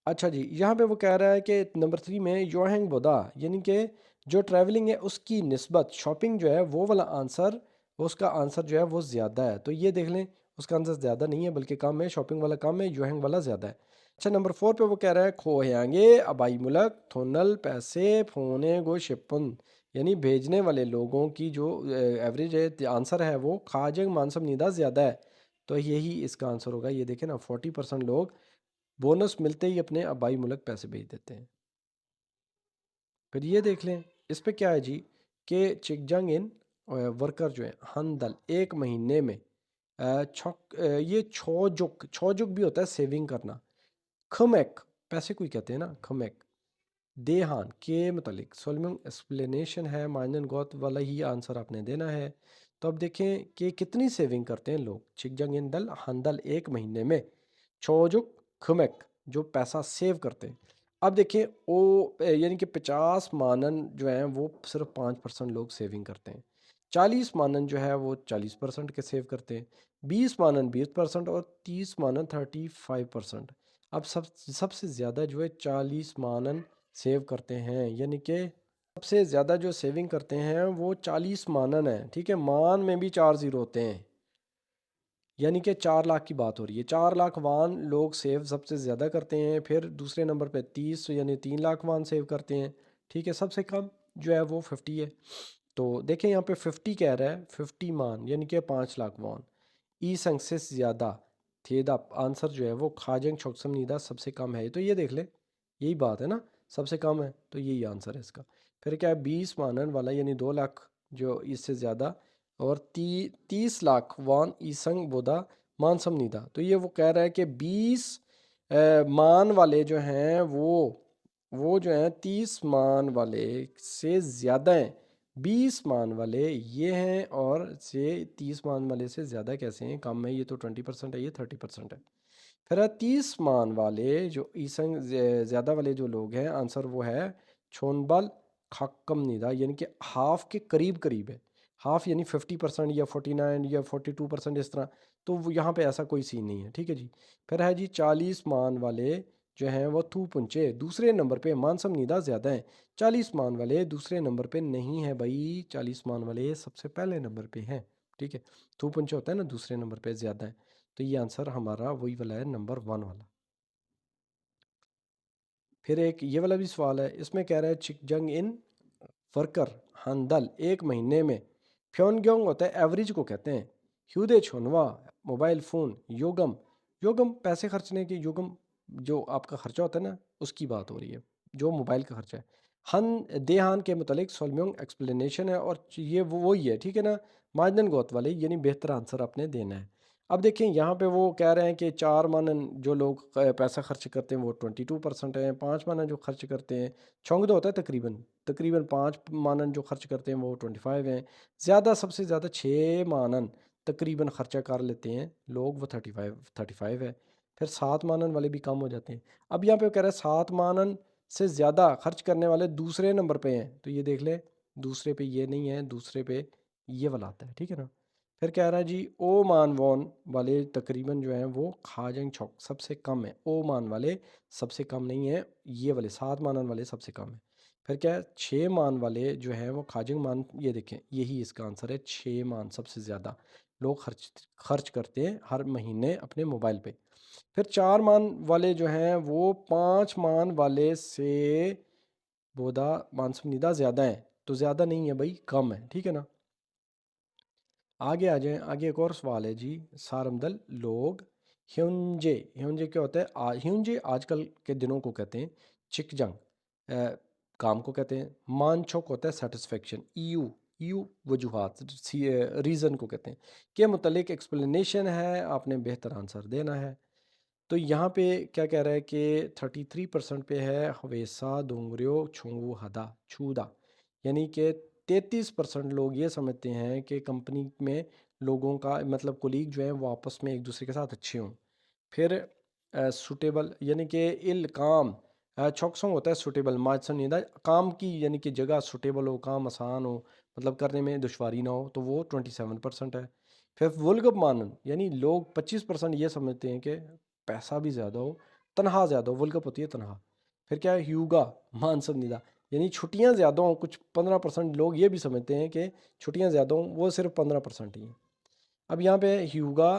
अच्छा जी, यहाँ पे वो कह रहा है कि नंबर 3 में योहेंग बोदा, यानी कि जो ट्रैवलिंग है उसकी निस्बत शॉपिंग जो है वो वाला आंसर, उसका आंसर जो है वो ज़्यादा है। तो ये देख लें, उसका आंसर ज़्यादा नहीं है बल्कि कम है, शॉपिंग वाला कम है, योहेंग वाला ज़्यादा है। अच्छा नंबर 4 पे वो कह रहा है खोयांगे अबाई मुलक थोनल पैसे फोने गो शिपन, यानी भेजने वाले लोगों की जो एवरेज है आंसर है वो खाजंग मानसम निदा ज़्यादा है। तो यही इसका आंसर होगा। ये देखें ना, 40% लोग बोनस मिलते ही अपने आबाई मुल्क पैसे भेज देते हैं। फिर ये देख लें, इस पे क्या है जी कि चिकजंग इन वर्कर जो है हंदल एक महीने में ये छोजुक भी होता है सेविंग करना। खमेक पैसे कोई कहते हैं ना, खमेक देहान के मतलब सोलमिंग एक्सप्लेनेशन है, माइनन गौत वाला ही आंसर आपने देना है। तो अब देखें कि कितनी सेविंग करते हैं लोग। चिकजंग इन दल हंदल एक महीने में, छोजुक खमेक जो पैसा सेव करते हैं। अब देखें ओ यानी कि 50 मानन जो हैं वो सिर्फ 5% लोग सेविंग करते हैं। 40 मानन जो है वो 40% के सेव करते हैं। 20 मानन 20% और 30 मानन 35%। अब सबसे ज़्यादा जो है 40 मानन सेव करते हैं, यानी कि सबसे ज़्यादा जो सेविंग करते हैं वो 40 मानन है, ठीक है। मान में भी 4 ज़ीरो होते हैं, यानी कि 4 लाख की बात हो रही है। 4 लाख वान लोग सेव सबसे ज़्यादा करते हैं। फिर दूसरे नंबर पे 30 यानी 3 लाख वान सेव करते हैं, ठीक है। सबसे कम जो है वो 50 है। तो देखें यहाँ पे 50 कह रहा है, 50 मान यानी कि 5 लाख वान। ई संग से ज़्यादा थेदा आंसर जो है वो खाजंग छोकसम नीदा सबसे कम है। तो ये देख ले, यही बात है ना, सबसे कम है तो यही आंसर है इसका। फिर क्या है 20 मानन वाला यानी 2 लाख जो इससे ज़्यादा, और 30 लाख वान ईसंग बोदा मानसम निदा। तो ये वो कह रहा है कि 20 मान वाले जो हैं वो जो हैं 30 मान वाले से ज़्यादा हैं। 20 मान वाले ये हैं और से 30 मान वाले से ज़्यादा कैसे हैं, कम है, ये तो 20% है, ये 30% है। फिर है 30 मान वाले जो ईसंग ज़्यादा वाले जो लोग हैं, आंसर वो है छोनबल खाकम निदा, यानी कि हाफ के करीब करीब है। हाफ यानी 50% या 49 या 42% इस तरह। तो वो यहाँ पे ऐसा कोई सीन नहीं है, ठीक है जी। फिर है जी 40 मान वाले जो हैं वो थू पुंचे दूसरे नंबर पे, मानसम निदा ज़्यादा है। 40 मान वाले दूसरे नंबर पे नहीं है भाई, 40 मान वाले सबसे पहले नंबर पे हैं, ठीक है। थू पुंचे होता है ना, दूसरे नंबर पे ज़्यादा है। तो ये आंसर हमारा वही वाला है, नंबर 1 वाला। फिर एक ये वाला भी सवाल है, इसमें कह रहा है चिकजंग इन वर्कर हंदल एक महीने में, फ्योनग्योंग होता है एवरेज को कहते हैं। ह्यूदे छोनवा मोबाइल फ़ोन, योगम योगम पैसे खर्चने के, योगम जो आपका खर्चा होता है ना उसकी बात हो रही है, जो मोबाइल का खर्चा है। हन देहान के मुतालिक सोलम्योंग एक्सप्लेनेशन है, और ये वो वही है, ठीक है ना। मार्जिन गोत वाले यानी बेहतर आंसर आपने देना है। अब देखें यहाँ पे वो कह रहे हैं कि 4 मानन जो लोग पैसा खर्च करते हैं वो 22% हैं। 5 मानन जो खर्च करते हैं, छोंग दो होता है तकरीबन, 5 मानन जो खर्च करते हैं वो 25 हैं। ज़्यादा सबसे ज़्यादा 6 मानन तकरीबन खर्चा कर लेते हैं लोग, वो 35 है। फिर 7 मानन वाले भी कम हो जाते हैं। अब यहाँ पे कह रहा है 7 मानन से ज़्यादा खर्च करने वाले दूसरे नंबर पे हैं, तो ये देख ले, दूसरे पे ये नहीं है, दूसरे पे ये वाला आता है, ठीक है ना। फिर कह रहा है जी ओमान वॉन वाले तकरीबन जो हैं वो खाजंग छौक सबसे कम है। ओमान वाले सबसे कम नहीं है, ये वाले 7 मानन वाले सबसे कम है। फिर क्या है, 6 मान वाले जो हैं वो खाजंग मान, ये देखें यही इसका आंसर है। 6 मान सबसे ज़्यादा लोग खर्च खर्च करते हैं हर महीने अपने मोबाइल पे। फिर 4 मान वाले जो हैं वो 5 मान वाले से बोदा मानसूनीदा ज़्यादा है। तो ज़्यादा नहीं है भाई, कम है, ठीक है ना। आगे आ जाएं। आगे एक और सवाल है जी, सारमदल लोग ह्युंजे, ह्युंजे क्या होता है, ह्युंजे आजकल के दिनों को कहते हैं। चिकजंग काम को कहते हैं। मानछोक होता है सेटिस्फेक्शन। ईयू, ईयू वजूहात, रीज़न को कहते हैं। के मुतलिक एक्सप्लेनेशन है, आपने बेहतर आंसर देना है। तो यहाँ पे क्या कह रहा है कि 33% पे है हवेसा डोंगरियो छुंगू हदा छूदा, यानी कि 33% लोग ये समझते हैं कि कंपनी में लोगों का मतलब कोलीग जो है वो आपस में एक दूसरे के साथ अच्छे हों। फिर सूटेबल यानी कि इल काम, चौकसोंग होता है सूटेबल, माचनीदा काम की यानी कि जगह सूटेबल हो, काम आसान हो, मतलब करने में दुश्वारी ना हो, तो वो 27% है। फिर वुल्गब मानन यानी लोग 25% ये समझते हैं कि पैसा भी ज़्यादा हो, तनहा ज़्यादा हो, वुल्गब होती है तनहा। फिर क्या है, ह्यूगा मानसनीदा यानी छुट्टियां ज़्यादा हों, कुछ 15% लोग ये भी समझते हैं कि छुट्टियां ज़्यादा हों, वो सिर्फ 15% ही हैं। अब यहाँ पे ह्यूगा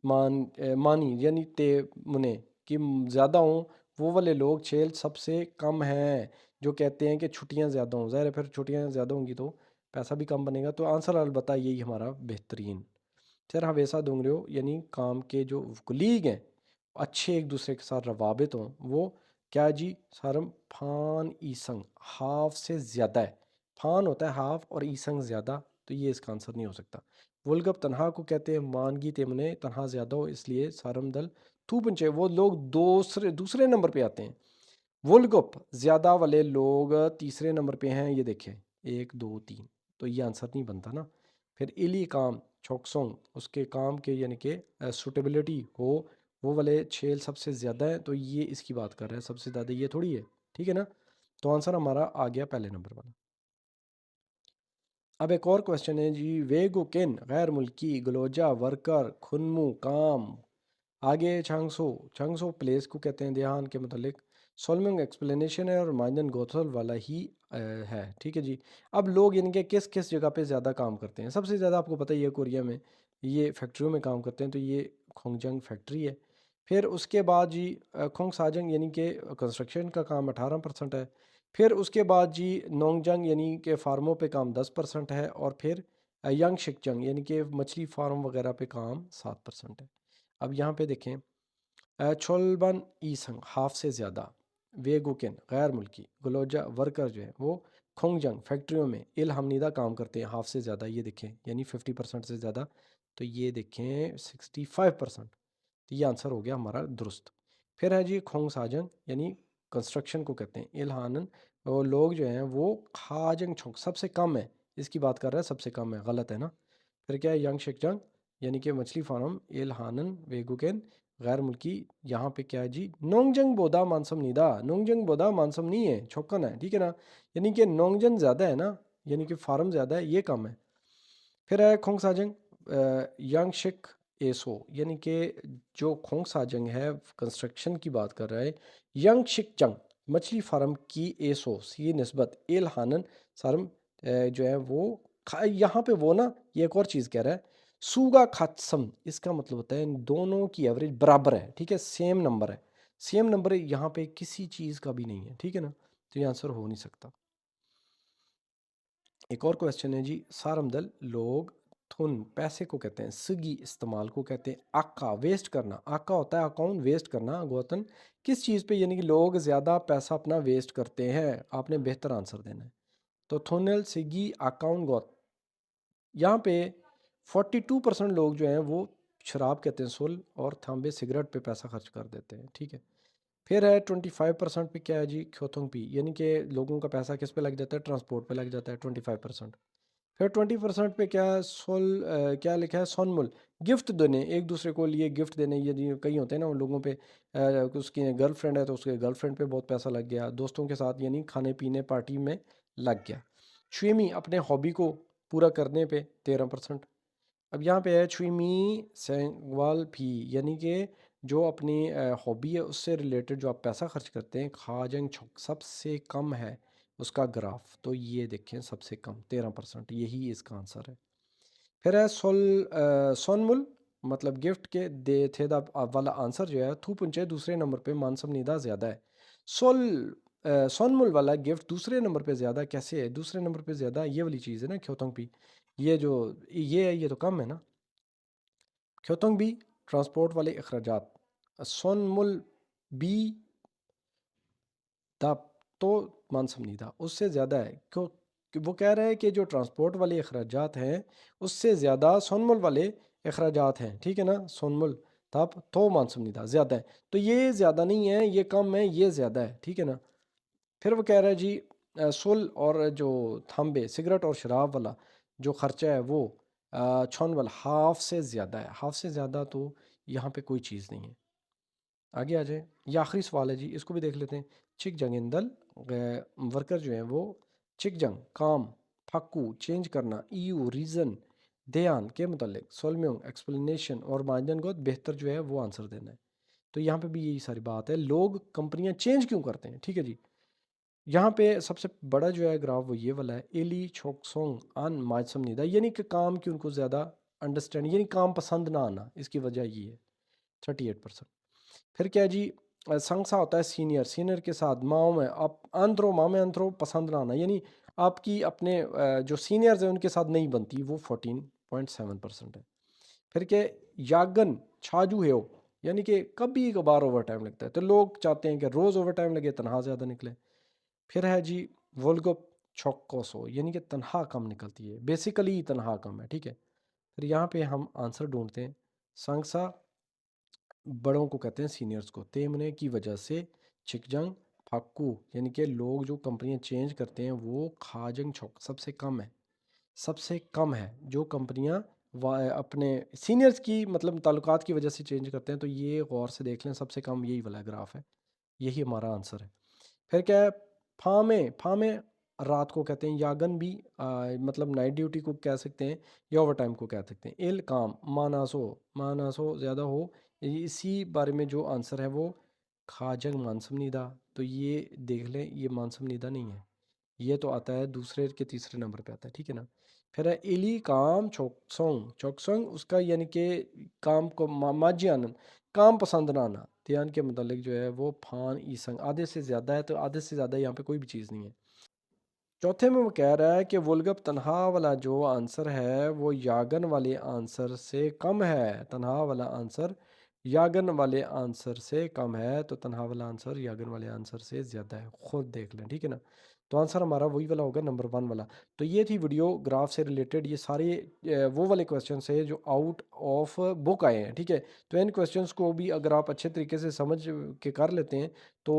मानी यानी ते मुने कि ज़्यादा हों, वो वाले लोग छेल सबसे कम हैं जो कहते हैं कि छुट्टियां ज़्यादा हों। ज़ाहिर है फिर छुट्टियां ज़्यादा होंगी तो पैसा भी कम बनेगा, तो आंसर अलबत्ता यही हमारा बेहतरीन। फिर हवेसा डोंगरियो यानी काम के जो कुलीग हैं अच्छे एक दूसरे के साथ रवाबित हों, वो क्या जी सारम फान ईसंग हाफ से ज़्यादा है। फान होता है हाफ और ईसंग ज़्यादा, तो ये इसका आंसर नहीं हो सकता। वुल्गब तनहा को कहते हैं मानगी तेमने तनहा ज़्यादा हो, इसलिए सारम दल थू पंचे वो लोग दूसरे दूसरे नंबर पे आते हैं। वुल्गुप ज़्यादा वाले लोग तीसरे नंबर पे हैं, ये देखें 1 2 3, तो ये आंसर नहीं बनता ना। फिर इली काम चौकसोंग उसके काम के यानी कि सूटेबिलिटी हो, वो वाले छेल सबसे ज़्यादा है, तो ये इसकी बात कर रहा है सबसे ज़्यादा, ये थोड़ी है, ठीक है ना। तो आंसर हमारा आ गया पहले नंबर वाला। अब एक और क्वेश्चन है जी, वेगो किन गैर मुल्की गलोजा वर्कर खुनमु काम, आगे छांगसो, छांगसो प्लेस को कहते हैं ध्यान के मतलब। सोलमिंग एक्सप्लेनेशन है और माइंडन गोथल वाला ही है, ठीक है जी। अब लोग इनके किस किस जगह पे ज़्यादा काम करते हैं, सबसे ज़्यादा आपको पता ही है कोरिया में ये फैक्ट्रियों में काम करते हैं, तो ये खोंगजंग फैक्ट्री है। फिर उसके बाद जी खोंग साजंग यानी कि कंस्ट्रक्शन का काम 18% है। फिर उसके बाद जी नोंगजंग यानी कि फार्मों पे काम 10% है। और फिर यंग शिकजंग यानी कि मछली फार्म वगैरह पे काम 7% है। अब यहाँ पे देखें, छोलबन ईसंग हाफ से ज़्यादा, वेगुकेन गैर मुल्की, गलोजा वर्कर जो है वो खोंगजंग फैक्ट्रियों में इल हमनीदा काम करते हैं, हाफ से ज़्यादा, ये देखें यानी 50% से ज़्यादा, तो ये देखें 65%। तो ये आंसर हो गया हमारा दुरुस्त। फिर है जी खोंग साजंग यानी कंस्ट्रक्शन को कहते हैं इल्हानन, वो लोग जो हैं वो खाजंग छोंग सबसे कम है, इसकी बात कर रहा है सबसे कम है, गलत है ना। फिर क्या है, यंग शिकजंग यानी कि मछली फार्म इल्हानन वेगुकेन गैर मुल्की, यहाँ पे क्या है जी नोंगजंग बोदा मानसम निदा, नोंगजंग बोदा मानसम नहीं है, छोकन है, ठीक है ना। यानी कि नोंगजंग ज़्यादा है ना, यानी कि फार्म ज़्यादा है, ये कम है। फिर है खोंग साजंग यांगशिक एसो, यानी कि जो खोंग साजंग है कंस्ट्रक्शन की बात कर रहा है। यांगशिक जंग मछली फार्म की एसो सी नस्बत एल हानन सारम जो है वो यहाँ पे वो ना, ये एक और चीज़ कह रहा है, सूगा खात्सम, इसका मतलब होता है इन दोनों की एवरेज बराबर है, ठीक है, सेम नंबर है। सेम नंबर यहाँ पे किसी चीज़ का भी नहीं है, ठीक है ना, तो ये आंसर हो नहीं सकता। एक और क्वेश्चन है जी, सारमदल लोग थुन पैसे को कहते हैं, सगी इस्तेमाल को कहते हैं, आका वेस्ट करना, आका होता है अकाउंट, वेस्ट करना गौतन किस चीज़ पे, यानी कि लोग ज़्यादा पैसा अपना वेस्ट करते हैं, आपने बेहतर आंसर देना है। तो थुनल सिगी अकाउंट गौत, यहाँ पे 42% लोग जो हैं वो शराब कहते हैं सुल, और थांबे सिगरेट पे पैसा खर्च कर देते हैं, ठीक है। फिर है 25% पे क्या है जी, ख्योथोंग पी, यानी कि लोगों का पैसा किस पे लग जाता है, ट्रांसपोर्ट पे लग जाता है 25%। फिर 20% पे क्या है, क्या लिखा है, सोनमुल गिफ्ट देने, एक दूसरे को लिए गिफ्ट देने, ये जी कई होते हैं ना उन लोगों पे, उसकी गर्लफ्रेंड है तो उसके गर्लफ्रेंड पे बहुत पैसा लग गया, दोस्तों के साथ यानी खाने पीने पार्टी में लग गया। श्वेमी अपने हॉबी को पूरा करने पे 13%। अब यहाँ पे है छुई सेंगवाल फी, यानी कि जो अपनी हॉबी है उससे रिलेटेड जो आप पैसा खर्च करते हैं, खाजंग छुक सबसे कम है उसका ग्राफ। तो ये देखें सबसे कम 13%, यही इसका आंसर है। फिर है सोनमुल, मतलब गिफ्ट के दे थे दा वाला आंसर जो है थू पुंचे दूसरे नंबर पे, मानसम निदा ज़्यादा है। सोल सोनमुल वाला गिफ्ट दूसरे नंबर पे ज़्यादा कैसे है? दूसरे नंबर पे ज़्यादा ये वाली चीज़ है ना ख्योतंग पी, ये जो ये है ये तो कम है ना। ख्योतंग बी ट्रांसपोर्ट वाले अखराजात, सोनमुल बी दा तो मानसमनीदा उससे ज़्यादा है, क्यों? कि वो कह रहा है कि जो ट्रांसपोर्ट वाले अखराजात हैं उससे ज़्यादा सोनमुल वाले अखराजात हैं, ठीक है ना। सोनमुल तब तो मानसमनीदा ज़्यादा है, तो ये ज़्यादा नहीं है, ये कम है, ये ज़्यादा है, ठीक है ना। फिर वो कह रहा है जी सुल और जो थांबे सिगरेट और शराब वाला जो खर्चा है वो छौन वाला हाफ से ज़्यादा है, हाफ से ज़्यादा, तो यहाँ पे कोई चीज़ नहीं है। आगे आ जाए, ये आखिरी सवाल है जी, इसको भी देख लेते हैं। चिक जंगिंदल वर्कर जो हैं वो चिक जंग काम फाकू चेंज करना ईयू रीज़न ध्यान के मुतालिक सोलम्योंग एक्सप्लेनेशन और मार्जिन को बेहतर जो है वो आंसर देना है। तो यहाँ पे भी यही सारी बात है, लोग कंपनियां चेंज क्यों करते हैं, ठीक है जी। यहाँ पे सबसे बड़ा जो है ग्राफ वो ये वाला है, एली छोकसोंग अन माइसम निदा, यानी कि काम की उनको ज़्यादा अंडरस्टैंड, यानी काम पसंद ना आना, इसकी वजह ये है 38%। फिर क्या है जी, संगसा होता है सीनियर, सीनियर के साथ माओ में आप अंतरो माँ में अंतरो पसंद ना आना, यानी आपकी अपने जो सीनियर्स हैं उनके साथ नहीं बनती, वो 14.7% है। फिर क्या है, यागन छाजू है हो, यानी कि कभी कभार ओवर टाइम लगता है, तो लोग चाहते हैं कि रोज़ ओवर टाइम लगे तनख्वाह ज़्यादा निकले। फिर है जी वोल्गोप छोक्कोसो, यानी कि तनख्वाह कम निकलती है, बेसिकली तनख्वाह कम है, ठीक है। फिर यहाँ पे हम आंसर ढूंढते हैं। संगसा बड़ों को कहते हैं सीनियर्स को, तेमने की वजह से छिकजंग फाक्कू, यानी कि लोग जो कंपनियां चेंज करते हैं वो खाजंग छोक सबसे कम है, सबसे कम है जो कंपनियां अपने सीनियर्स की मतलब ताल्लुकात की वजह से चेंज करते हैं। तो ये गौर से देख लें, सबसे कम यही वाला ग्राफ है, यही हमारा आंसर है। फिर क्या है, फामे फामे रात को कहते हैं, यागन भी मतलब नाइट ड्यूटी को कह सकते हैं या ओवर टाइम को कह सकते हैं। इल काम मानासो, मानासो ज़्यादा हो, इसी बारे में जो आंसर है वो खाजंग मानसमनीदा। तो ये देख लें, ये मानसमनीदा नहीं है, ये तो आता है दूसरे के तीसरे नंबर पे आता है, ठीक है ना। फिर है इली काम चोकसोंग, चोकसोंग उसका यानी कि काम को माजियान काम पसंद ना आना, ध्यान के मतलब जो है वो फान ईसंग आधे से ज़्यादा है, तो आधे से ज़्यादा यहाँ पे कोई भी चीज़ नहीं है। चौथे में वो कह रहा है कि वुलगप तनहा वाला जो आंसर है वो यागन वाले आंसर से कम है, तनहा वाला आंसर यागन वाले आंसर से कम है, तो तनहा वाला आंसर यागन वाले आंसर से ज़्यादा है, खुद देख लें, ठीक है ना। तो आंसर हमारा वही वाला होगा, नंबर 1 वाला। तो ये थी वीडियो ग्राफ से रिलेटेड, ये सारे वो वाले क्वेश्चन है जो आउट ऑफ बुक आए हैं, ठीक है। तो इन क्वेश्चंस को भी अगर आप अच्छे तरीके से समझ के कर लेते हैं तो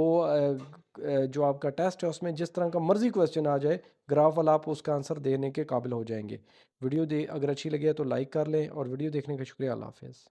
जो आपका टेस्ट है उसमें जिस तरह का मर्जी क्वेश्चन आ जाए ग्राफ वाला, आप उसका आंसर देने के काबिल हो जाएंगे। वीडियो दे अगर अच्छी लगे तो लाइक कर लें, और वीडियो देखने का शुक्रिया। अल्लाह हाफिज़।